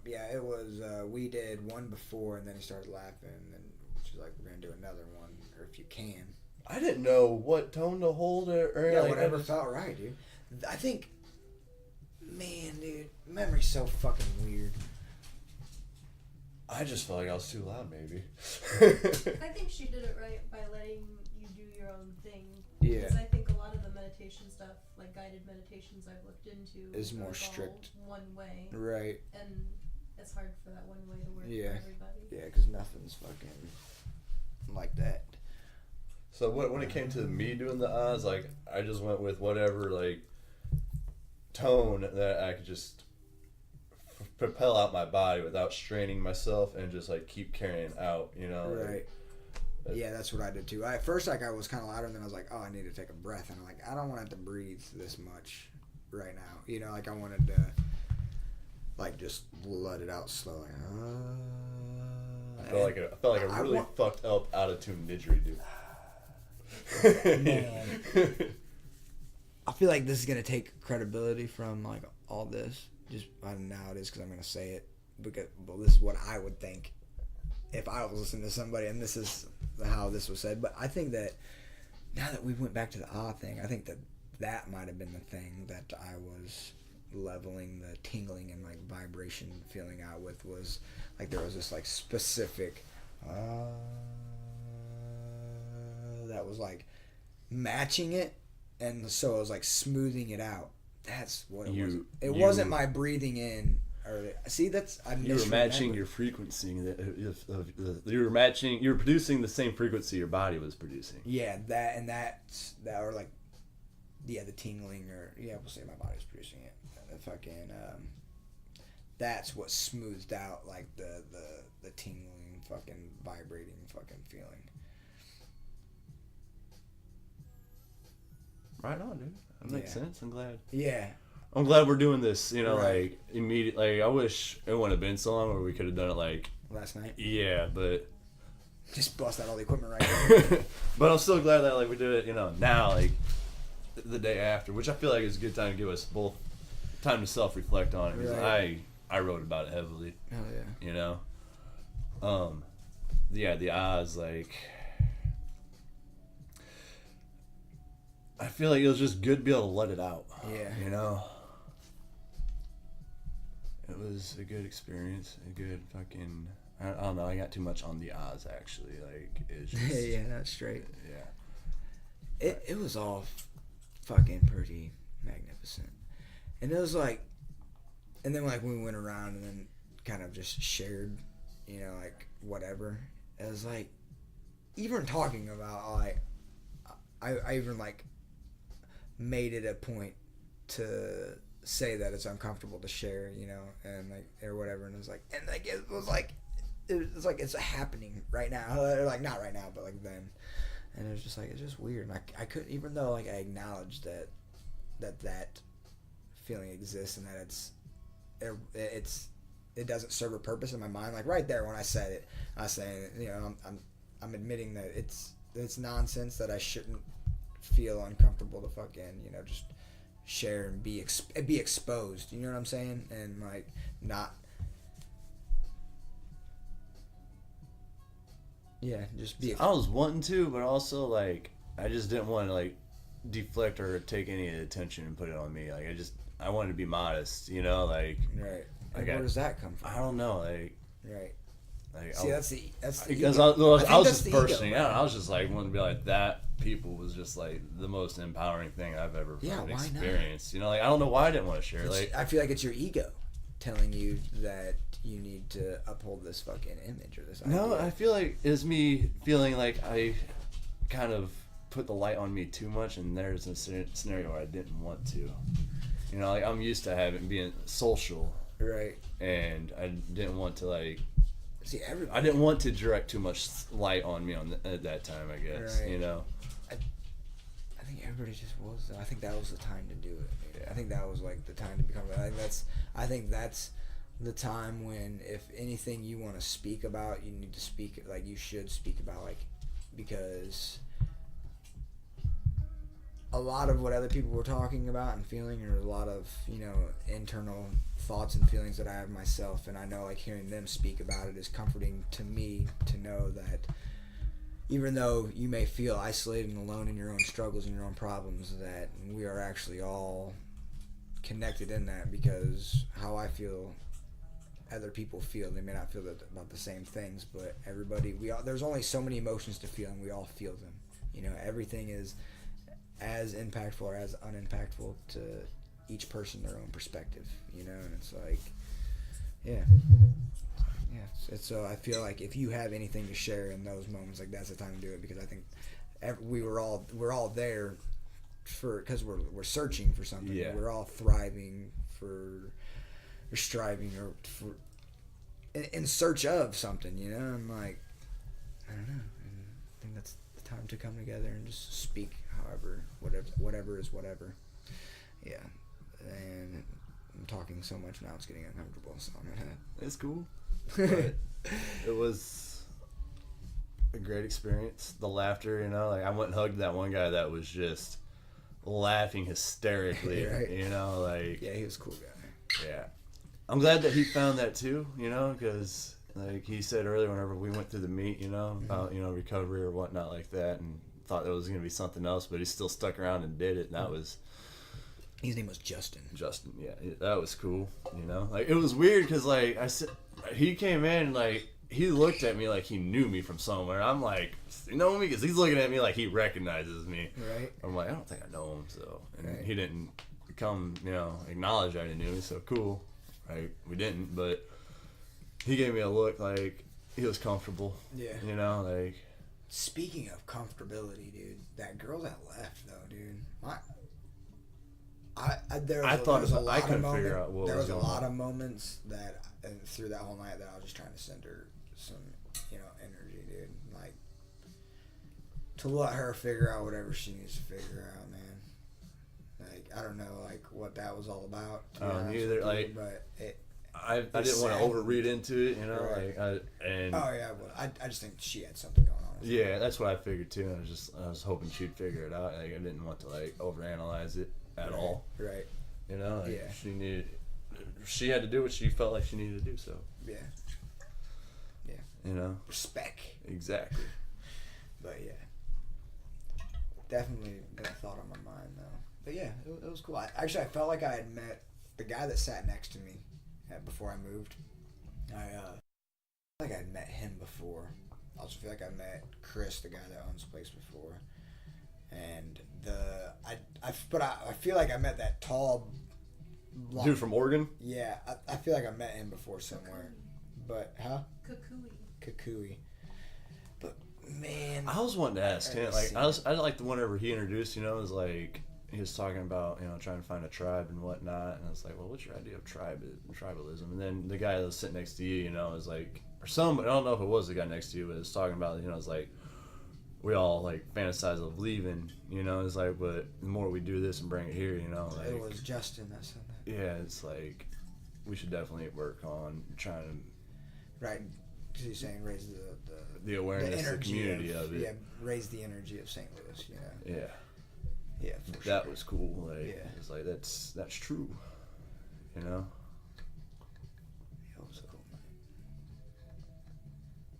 Yeah, it was. We did one before, and then he started laughing, and she's like, "We're gonna do another one, or if you can." I didn't know what tone to hold or Yeah, like, whatever I just- felt right, dude. I think, man, dude, memory's so fucking weird. I just felt like I was too loud, maybe. I think she did it right by letting you do your own thing. Yeah. Because I think a lot of the meditation stuff, like guided meditations I've looked into, Is more all strict. one way, Right. and it's hard for that one way to work Yeah. for everybody. Yeah, because nothing's fucking like that. So when it came to me doing the Oz, like I just went with whatever like tone that I could just propel out my body without straining myself and just like keep carrying out, you know. like, Right. Yeah, that's what I did too. At first, like I was kind of louder, and then I was like, "Oh, I need to take a breath." And I'm like, "I don't want to have to breathe this much right now." You know, like I wanted to, like, just let it out slowly. I felt like a I really want- fucked up out of tune didgeridoo. Man. I feel like this is gonna take credibility from like all this. Just I don't know how it is because I'm gonna say it because this is what I would think if I was listening to somebody, and this is how this was said. But I think that now that we went back to the thing, I think that might have been the thing that I was leveling the tingling and like vibration feeling out with, was like there was this like specific that was like matching it, and so it was like smoothing it out. That's what it was. It wasn't my breathing in. Or see, that's I You were matching your frequency. You were matching. You were producing the same frequency your body was producing. Yeah, that or like, yeah, the tingling, or yeah, we'll say my body's producing it. The fucking that's what smoothed out like the tingling, fucking vibrating, fucking feeling. Right on, dude. That makes sense. I'm glad. Yeah. I'm glad we're doing this. You know, Right. like immediately. Like, I wish it wouldn't have been so long where we could have done it. Like, Last night, yeah, but just bust out all the equipment right now. but I'm still glad that like we did it. You know, now like the day after, which I feel like is a good time to give us both time to self-reflect on it, because Right. I wrote about it heavily. Hell yeah. You know, yeah, the Oz, like, I feel like it was just good to be able to let it out. Yeah. You know, it was a good experience, a good fucking I don't know. I got too much on the Oz actually. Like it's just, Yeah, that's straight. yeah. It was all fucking pretty magnificent, and it was like, and then like we went around and then kind of just shared, you know, like whatever. It was like, even talking about like, I even like made it a point to say that it's uncomfortable to share, you know, and like or whatever, and it was like, it's happening right now, or like not right now, but like then, and it was just like it's just weird. And I couldn't, even though like I acknowledged that feeling exists and that it doesn't serve a purpose in my mind. Like right there when I said it, I was saying, you know, I'm admitting that it's nonsense, that I shouldn't feel uncomfortable to fucking, you know, just share and be exposed. You know what I'm saying? And like not. Yeah, just be. I was wanting to, but also like I just didn't want to like deflect or take any attention and put it on me. Like I wanted to be modest, you know, like Right. Like Where does that come from? I don't know, like Right. like See, that's the because ego. I was think just that's the bursting ego, out. I was just like wanting to be like that. People was just like the most empowering thing I've ever Yeah, fucking why not? experienced. You know, like I don't know why I didn't want to share. Like I feel like it's your ego telling you that you need to uphold this fucking image or this idea. no, I feel like it's me feeling like I kind of put the light on me too much, and there's a scenario where I didn't want to. You know, like I'm used to being social, Right. and I didn't want to like. See, I didn't want to direct too much light on me at that time. I guess Right. you know. I think everybody just was. Though. I think that was the time to do it. Yeah. I think that was like the time to become. I think that's the time when, if anything you want to speak about, you need to speak. Like you should speak about, like, because a lot of what other people were talking about and feeling are a lot of, you know, internal thoughts and feelings that I have myself, and I know like hearing them speak about it is comforting to me to know that even though you may feel isolated and alone in your own struggles and your own problems, that we are actually all connected in that, because how I feel other people feel, they may not feel about the same things, but everybody, there's only so many emotions to feel, and we all feel them. You know, everything is as impactful or as unimpactful to each person, their own perspective, you know. And it's like, so I feel like if you have anything to share in those moments, like that's the time to do it, because I think we're all there because we're searching for something. Yeah. We're all thriving or striving or for in search of something, you know. And like, I don't know, and I think that's the time to come together and just speak however, whatever is whatever. Yeah. And I'm talking so much now, it's getting uncomfortable, so I'm gonna. It's cool. But it was a great experience. The laughter, you know, like I went and hugged that one guy that was just laughing hysterically, Right. you know, like Yeah, he was a cool guy. yeah. I'm glad that he found that too, you know, because like he said earlier, whenever we went through the meet, you know, about, you know, recovery or whatnot like that, and thought it was going to be something else, but he still stuck around and did it, and that was His name was Justin. Justin. Yeah, that was cool, you know. Like it was weird because like I said, he came in and like he looked at me like he knew me from somewhere. I'm like, you know me, because he's looking at me like he recognizes me. Right. I'm like, I don't think I know him, so and Right. he didn't come, you know, acknowledge I knew me, so cool. Right, we didn't, but he gave me a look like he was comfortable. Yeah. You know, like. Speaking of comfortability, dude, that girl that left though, dude, I couldn't figure out what there was was a going lot on. of moments that, and through that whole night, that I was just trying to send her some, you know, energy, dude. Like, to let her figure out whatever she needs to figure out, man. Like, I don't know, like, what that was all about. To be honest Neither, with you, like, but I didn't want to sad. overread into it, you know, Right. oh yeah, well, I just think she had something going on. with her. yeah, that's what I figured too. I was hoping she'd figure it out. Like I didn't want to like overanalyze it at all. Right. You know, like, Yeah. she had to do what she felt like she needed to do. So Yeah. you know, Respect. exactly. But yeah, definitely been a thought on my mind though. But yeah, it was cool. I felt like I had met the guy that sat next to me before I moved. I feel like I'd met him before. I also feel like I met Chris, the guy that owns the place, before. And I feel like I met that tall Dude from Oregon. Yeah, I feel like I met him before somewhere. But Kukui. Kukui. But man, I was wanting to ask him. Like I like the whenever he introduced. You know, it was like he was talking about trying to find a tribe and whatnot. And I was like, well, what's your idea of tribalism? And then the guy that was sitting next to you, was like, or some I don't know if it was the guy next to you, but it was talking about it's like we all like fantasize of leaving. It's like, but the more we do this and bring it here, like it was Justin that said that. Yeah, it's like we should definitely work on trying to. Right, because he's saying raise the awareness, the community of it. Yeah, raise the energy of St. Louis. Yeah. Yeah, that was cool. Like, yeah. It's like that's true. Yeah, it was cool, man.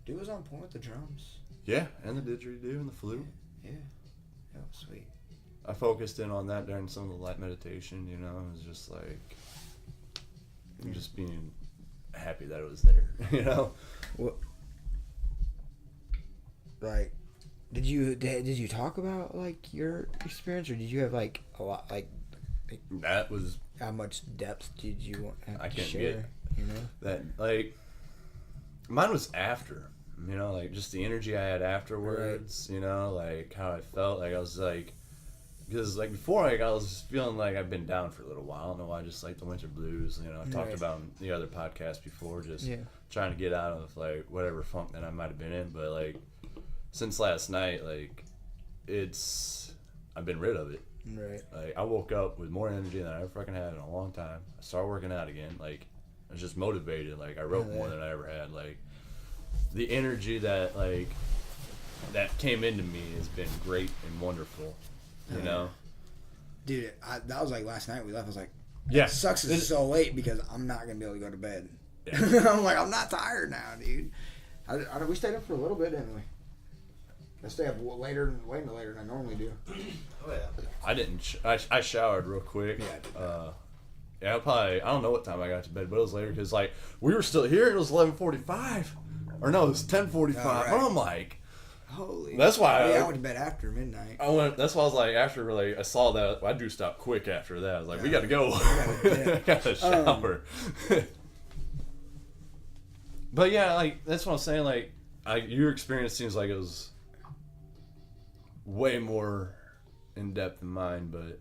Dude was on point with the drums. Yeah, and the didgeridoo and the flute. Yeah, that was sweet. I focused in on that during some of the light meditation. It was just like just being happy that it was there. What? Like, did you talk about like your experience, or did you have like a lot like? That was. How much depth did you want to I can't share? That like. Mine was after. Like just the energy I had afterwards. Right. Like how I felt. Like I was like. Because like before, I was feeling like I've been down for a little while. I don't know why, just like the winter blues. I've talked about in the other podcast before, just trying to get out of like whatever funk that I might have been in. But like since last night, like I've been rid of it. Right. Like I woke up with more energy than I ever fucking had in a long time. I started working out again. Like I was just motivated. Like I wrote more than I ever had. Like the energy that came into me has been great and wonderful. Dude, that was like last night we left. I was like, yeah, it sucks it's so late because I'm not gonna be able to go to bed. Yeah. I'm like, I'm not tired now, dude. We stayed up for a little bit, didn't we? I stay up way later than I normally do. Oh yeah. I didn't. I showered real quick. Yeah, I did that. I don't know what time I got to bed, but it was later because like we were still here. It was 11:45, or no, it was 10:45. Oh, right. And I'm like. Holy. That's why I went to bed after midnight. That's why I was like, after I saw that, I do stop quick after that. I was like, we got to go. Yeah. Gotta shower. But yeah, like that's what I'm saying. Like, your experience seems like it was way more in depth than mine, but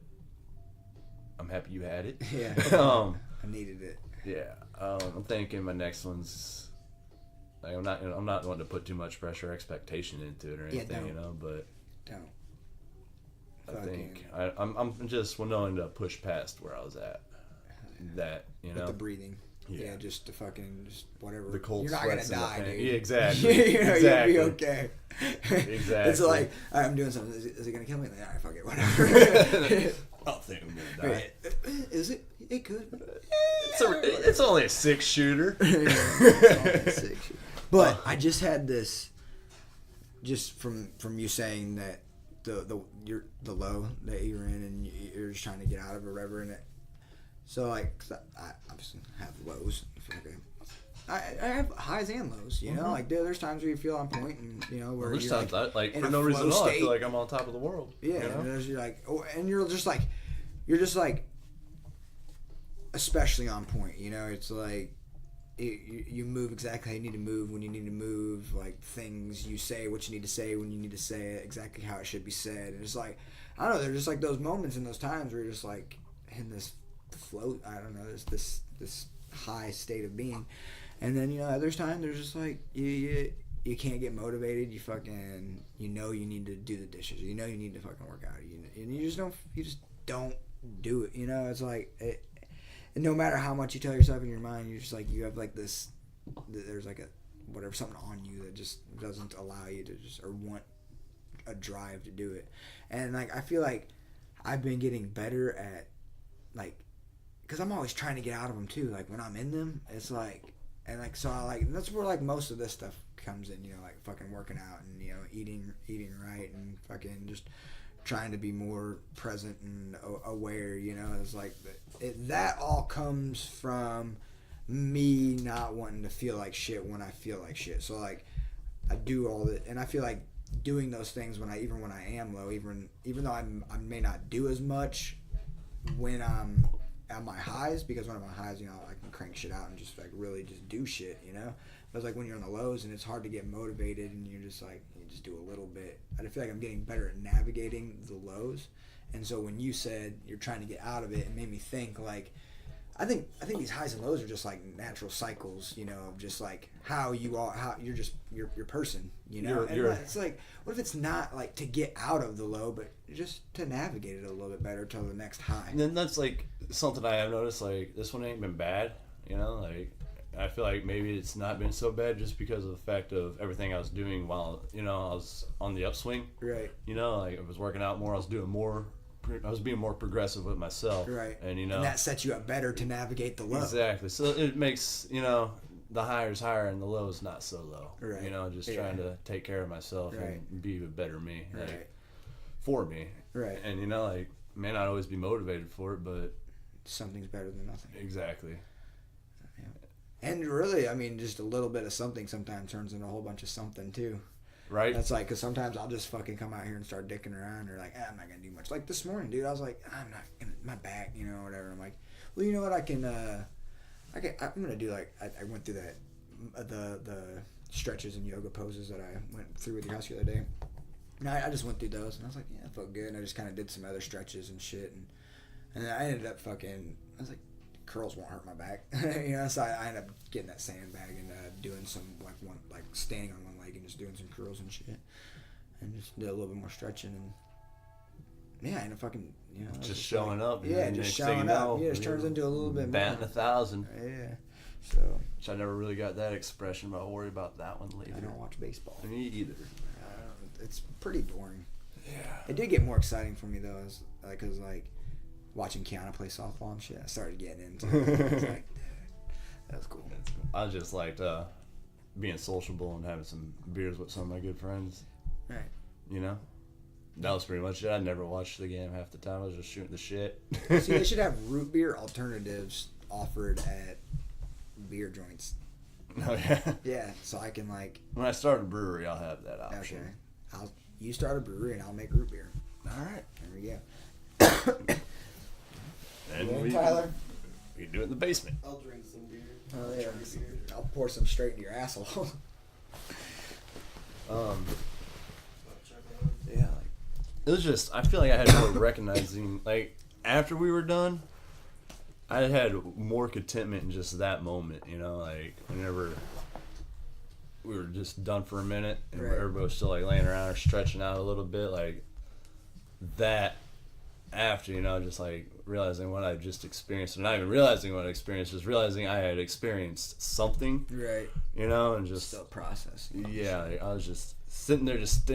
I'm happy you had it. Yeah. I needed it. Yeah. I'm thinking my next one's. Like I'm not wanting to put too much pressure or expectation into it or anything, but don't. I think I'm just willing to push past where I was at. That With the breathing. Yeah, just the fucking whatever. The cold You're not gonna sweats and die, the pain. dude. Yeah, exactly. Exactly. You'll be okay. Exactly. It's like, all right, I'm doing something. Is it gonna kill me? Like, all right, fuck it, whatever. I don't think I'm gonna die. Is it? It could. It's only a 6-shooter. But I just had this, just from you saying that the low that you're in and you're just trying to get out of or whatever, and it. So like, 'cause I obviously have lows. Okay. I have highs and lows, Like there's times where you feel on point, and where There's you're times like, for no reason at all, I feel like I'm on top of the world. Yeah, and there's and you're just like, especially on point. It's like you move exactly how you need to move when you need to move. Like things you say what you need to say when you need to say it exactly how it should be said. And it's like I don't know. There's just like those moments and those times where you're just like in this float. I don't know. There's this high state of being. And then there's times there's just like you can't get motivated. You fucking you need to do the dishes. You need to fucking work out. And you just don't do it. It's like and no matter how much you tell yourself in your mind, you're just like you have like this. There's like something on you that just doesn't allow you to just or want a drive to do it. And like I feel like I've been getting better at like because I'm always trying to get out of them too. Like when I'm in them, it's like. And like so, and that's where like most of this stuff comes in, like fucking working out and eating right and fucking just trying to be more present and aware. It's like that all comes from me not wanting to feel like shit when I feel like shit. So like I do all that, and I feel like doing those things when I am low, even though I may not do as much when I'm at my highs, because when I'm at my highs, you know, I can crank shit out and just like really just do shit, you know. But it's like when you're on the lows and it's hard to get motivated, and you're just like, you just do a little bit. I feel like I'm getting better at navigating the lows. And so when you said you're trying to get out of it, it made me think like, I think these highs and lows are just like natural cycles, you know, of just like how you are, how you're just your person, you know. It's like, what if it's not like to get out of the low, but just to navigate it a little bit better till the next high. And then that's like something I have noticed. Like this one ain't been bad, you know. Like I feel like maybe it's not been so bad just because of the fact of everything I was doing while, you know, I was on the upswing. Right. You know, like I was working out more. I was doing more. I was being more progressive with myself. Right. And, you know. And that sets you up better to navigate the low. Exactly. So it makes, you know, the highs higher and the lows not so low. Right. You know, just trying to take care of myself and be a better me. Like, Right. For me. Right. And, you know, like, may not always be motivated for it, but. Something's better than nothing. Exactly. And really, I mean, just a little bit of something sometimes turns into a whole bunch of something too. Right. That's like, because sometimes I'll just fucking come out here and start dicking around, or like, I'm not gonna do much. Like this morning, dude, I was like, I'm not gonna, my back, you know, whatever. I'm like, well, you know what, I'm gonna do like, I went through that, the stretches and yoga poses that I went through with your house the other day. And I just went through those, and I was like, yeah, it felt good. And I just kind of did some other stretches and shit, and then I ended up fucking, I was like, curls won't hurt my back, you know. So I ended up getting that sandbag and doing some like standing on one leg and just doing some curls and shit, and just did a little bit more stretching, and yeah, and fucking, you know, just showing up. Yeah, just showing up. Yeah, it turns into a little bit batting more. 1,000. Yeah. So. Which I never really got that expression, but I'll worry about that one later. I don't watch baseball. Me either. It's pretty boring. Yeah. It did get more exciting for me though, because like watching Kiana play softball and shit, I started getting into it. I was like, dude, that was cool. That's cool. I just liked being sociable and having some beers with some of my good friends. Right. You know? That was pretty much it. I never watched the game half the time. I was just shooting the shit. See, they should have root beer alternatives offered at beer joints. Oh, yeah? Yeah, so I can like... When I start a brewery, I'll have that option. Okay. You start a brewery and I'll make root beer. All right. There we go. And Tyler? We can do it in the basement. I'll drink some beer. Oh, yeah. Drink beer. I'll pour some straight into your asshole. Yeah, like, it was just, I feel like I had more recognizing, like, after we were done, I had more contentment in just that moment, you know, like, whenever we were just done for a minute, and Right. everybody was still, like, laying around or stretching out a little bit, like, that after, you know, just, like, realizing what I just experienced, and not even realizing what I experienced, just realizing I had experienced something, Right. you know, and just, Still processing. yeah, like, I was just sitting there just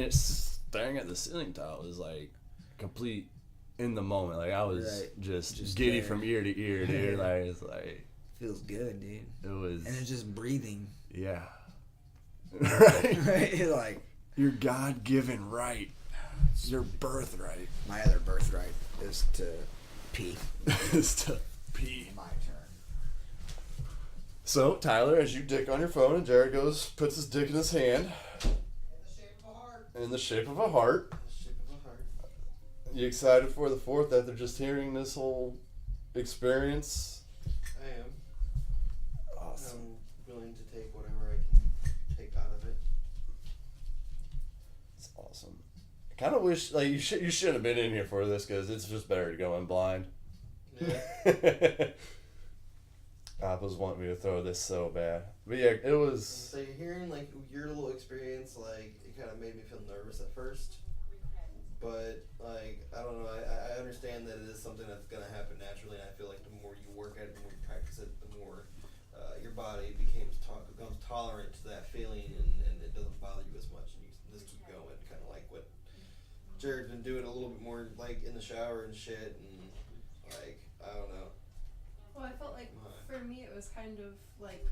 staring at the ceiling tile. It was like complete in the moment. Like I was Right. just giddy there. from ear to ear to ear. Like it's like Feels good, dude. it was. And it's just breathing. Yeah. Right. Right? Like, Your God-given right. Your birthright my other birthright is to pee. is to pee. My turn. So Tyler, as you dick on your phone, and Jared puts his dick in his hand In the shape of a heart. in the shape of a heart. In the shape of a heart. You excited for the 4th after just hearing this whole experience? I am. Awesome. I'm willing to take whatever I can take out of it. It's awesome. I kind of wish like you should have been in here for this because it's just better to go in blind. Yeah. I was wanting me to throw this so bad, but yeah, it was. So hearing like your little experience, like it kind of made me feel nervous at first, but like I don't know, I understand that it is something that's gonna happen naturally, and I feel like the more you work at it, the more you practice it, the more your body becomes tolerant to that feeling, and it doesn't bother you as much, and you just keep going, kind of like what Jared's been doing a little bit more, like in the shower and shit, and like I don't know. Well, I felt like for me it was kind of like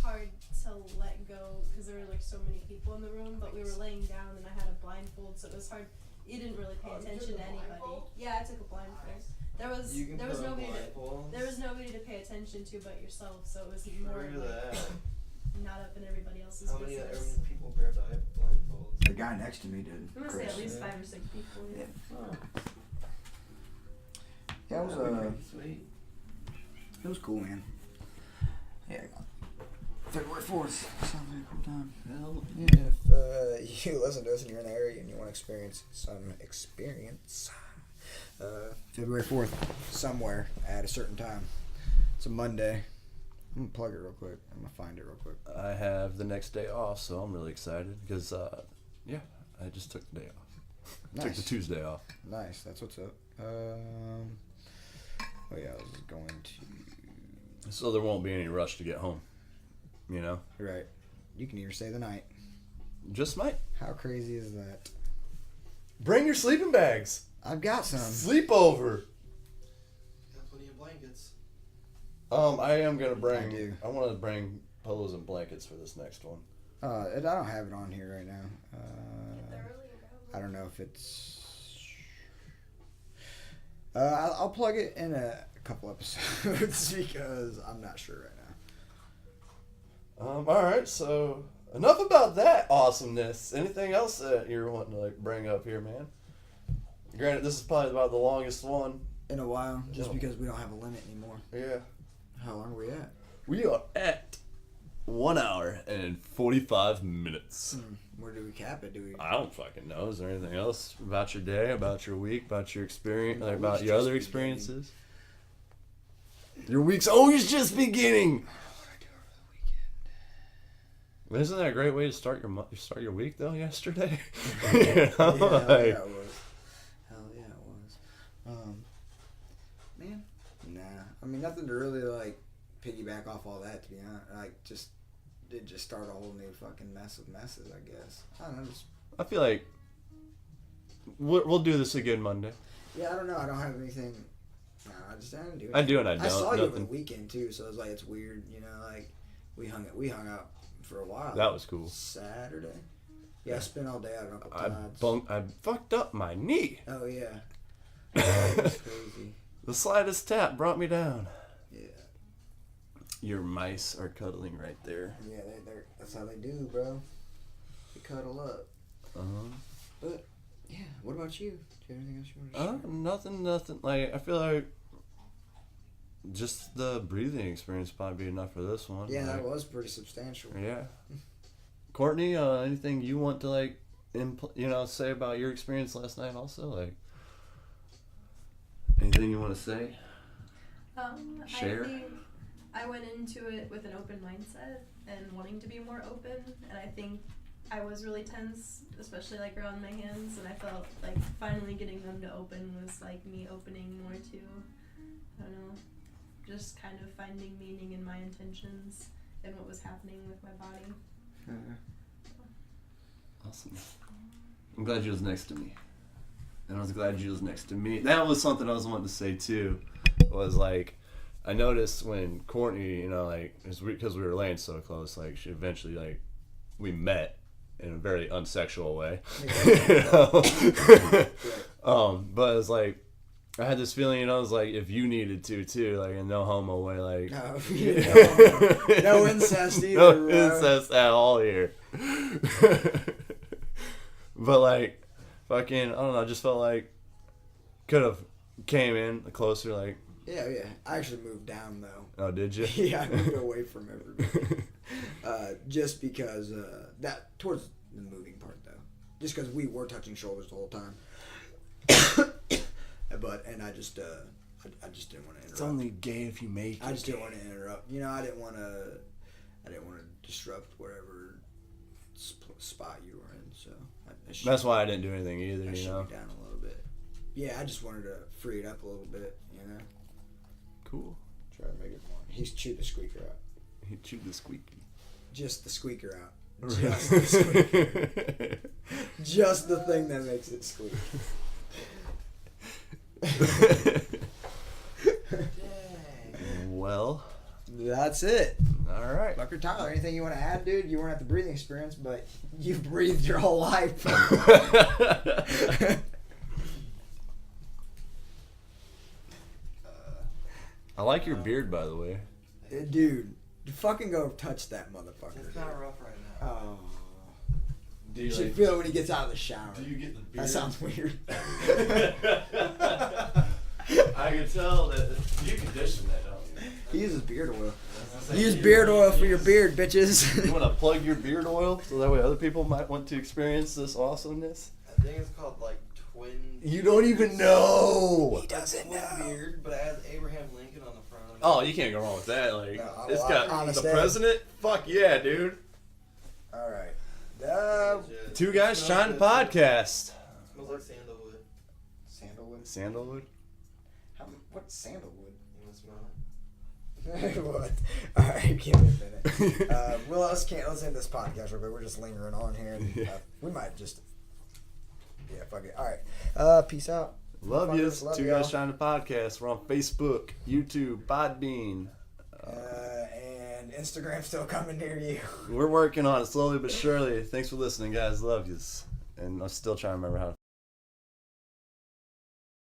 hard to let go because there were like so many people in the room, but we were laying down and I had a blindfold, so it was hard. You didn't really pay attention to anybody. Yeah, I took a blindfold. You can there was put on nobody to blindfolds. there was nobody to pay attention to but yourself, so it was more Screw like that. not up in everybody else's How many business. people grabbed blindfolds? The guy next to me did. I'm gonna say Chris. at least Yeah. 5 or 6 people. Yeah. Yeah, it was Sweet. it was cool, man. Yeah. February 4th. Sounds like a cool time. Hell, Yeah, if you listen to us and you're in the area and you want to experience some experience, February 4th, somewhere at a certain time. It's a Monday. I'm going to plug it real quick. I'm going to find it real quick. I have the next day off, so I'm really excited because, yeah, I just took the day off. Took the Nice. Tuesday off. Nice. That's what's up. Oh, yeah, I was going to... So there won't be any rush to get home, you know? Right. You can even stay the night. Just might. How crazy is that? Bring your sleeping bags. I've got some. Sleepover. Got plenty of blankets. I am gonna bring. I do. I want to bring pillows and blankets for this next one. I don't have it on here right now. Get there early and go. I don't know if it's. I'll plug it in a couple episodes because I'm not sure right now. All right. So enough about that awesomeness. Anything else that you're wanting to like bring up here, man? Granted, this is probably about the longest one. In a while, just No. because we don't have a limit anymore. Yeah. How long are we at? We are at 1 hour and 45 minutes. Where do we cap it? Do we? I don't fucking know. Is there anything else about your day, about your week, about your experience, My about week's your just other beginning. experiences? Your week's always just beginning. What I do over the weekend? Isn't that a great way to start your week though? Yesterday, Yeah, hell yeah, Like, it was. Hell yeah, it was. Man, nah. I mean, nothing to really like piggyback off all that. To be honest, like just start a whole new fucking mess of messes. I guess. I don't know. Just, I feel like we'll do this again Monday. yeah, I don't know. I don't have anything. No, I just didn't do. Anything. I do and I I don't. saw you over the Nothing. weekend too, so it's like it's weird. You know, like we hung out for a while. That was cool. Saturday. Yeah, I spent all day out at Uncle I Todd's. I fucked up my knee. Oh yeah. That's crazy. The slightest tap brought me down. Yeah. Your mice are cuddling right there. Yeah, that's how they do, bro. They cuddle up. Uh-huh. But yeah, what about you? Do you have anything else you want to share? Nothing. Like I feel like just the breathing experience probably be enough for this one. Yeah, like, that was pretty substantial. Yeah. Courtney, anything you want to like, say about your experience last night? Also, like, anything you want to say? Share? I think I went into it with an open mindset and wanting to be more open, and I think I was really tense, especially like around my hands, and I felt like finally getting them to open was like me opening more to, I don't know, just kind of finding meaning in my intentions and what was happening with my body. Awesome. I'm glad you was next to me. And I was glad you was next to me. That was something I was wanting to say too. Was like, I noticed when Courtney, because we were laying so close, like she eventually we met in a very unsexual way. But it's like, I had this feeling, it was like if you needed to too, like in no homo way, like No incest either. no bro. incest at all here. But like, fucking, I don't know. I just felt like could have came in closer. Like, Yeah. I actually moved down though. oh, did you? Yeah, I moved away from everybody. Just because that towards the moving part though. Just because we were touching shoulders the whole time. And I just didn't want to interrupt. It's only gay if you make it. I just didn't want to interrupt. You know, I didn't want to disrupt whatever spot you were in. So That's why I didn't do anything either. I You shut know. you down a little bit. Yeah, I just wanted to free it up a little bit. You know, Cool. try to make it more. He's chewed the squeaker out. He chewed the squeaky. Just the squeaker out. Just the squeaker. Just the thing that makes it squeak. Well, That's it. all right. Dr. Tyler, anything you want to add, dude? You weren't at the breathing experience, but you've breathed your whole life. I like your beard, by the way. Dude, you fucking go touch that motherfucker. It's kind of rough right now. Oh. Do You should feel it when he gets out of the shower. Do you get the beard? That sounds weird. I can tell that you condition that, don't you? He uses beard oil. Use beard oil for your beard, bitches. You want to plug your beard oil so that way other people might want to experience this awesomeness? I think it's called like twin. You don't even know. He doesn't Twin know. beard, but it has Abraham Lincoln on the front of it. Oh, you can't go wrong with that. Like, No, it's got honest the Ed. president. Fuck yeah, dude. All right. Legit. Two guys Smells trying to good. podcast. Smells like sandalwood. Sandalwood. Sandalwood. What's sandalwood? You want to smell it? What? All right, give me a minute. Well, let's end this podcast real quick. We're just lingering on here. And, Yeah. we might just. Yeah, fuck it. All right. Peace out. Love you. Fuckers, love Two y'all. guys trying to podcast. We're on Facebook, YouTube, Podbean. And Instagram's still coming near you. We're working on it slowly but surely. Thanks for listening, guys. Love yous. And I'm still trying to remember how to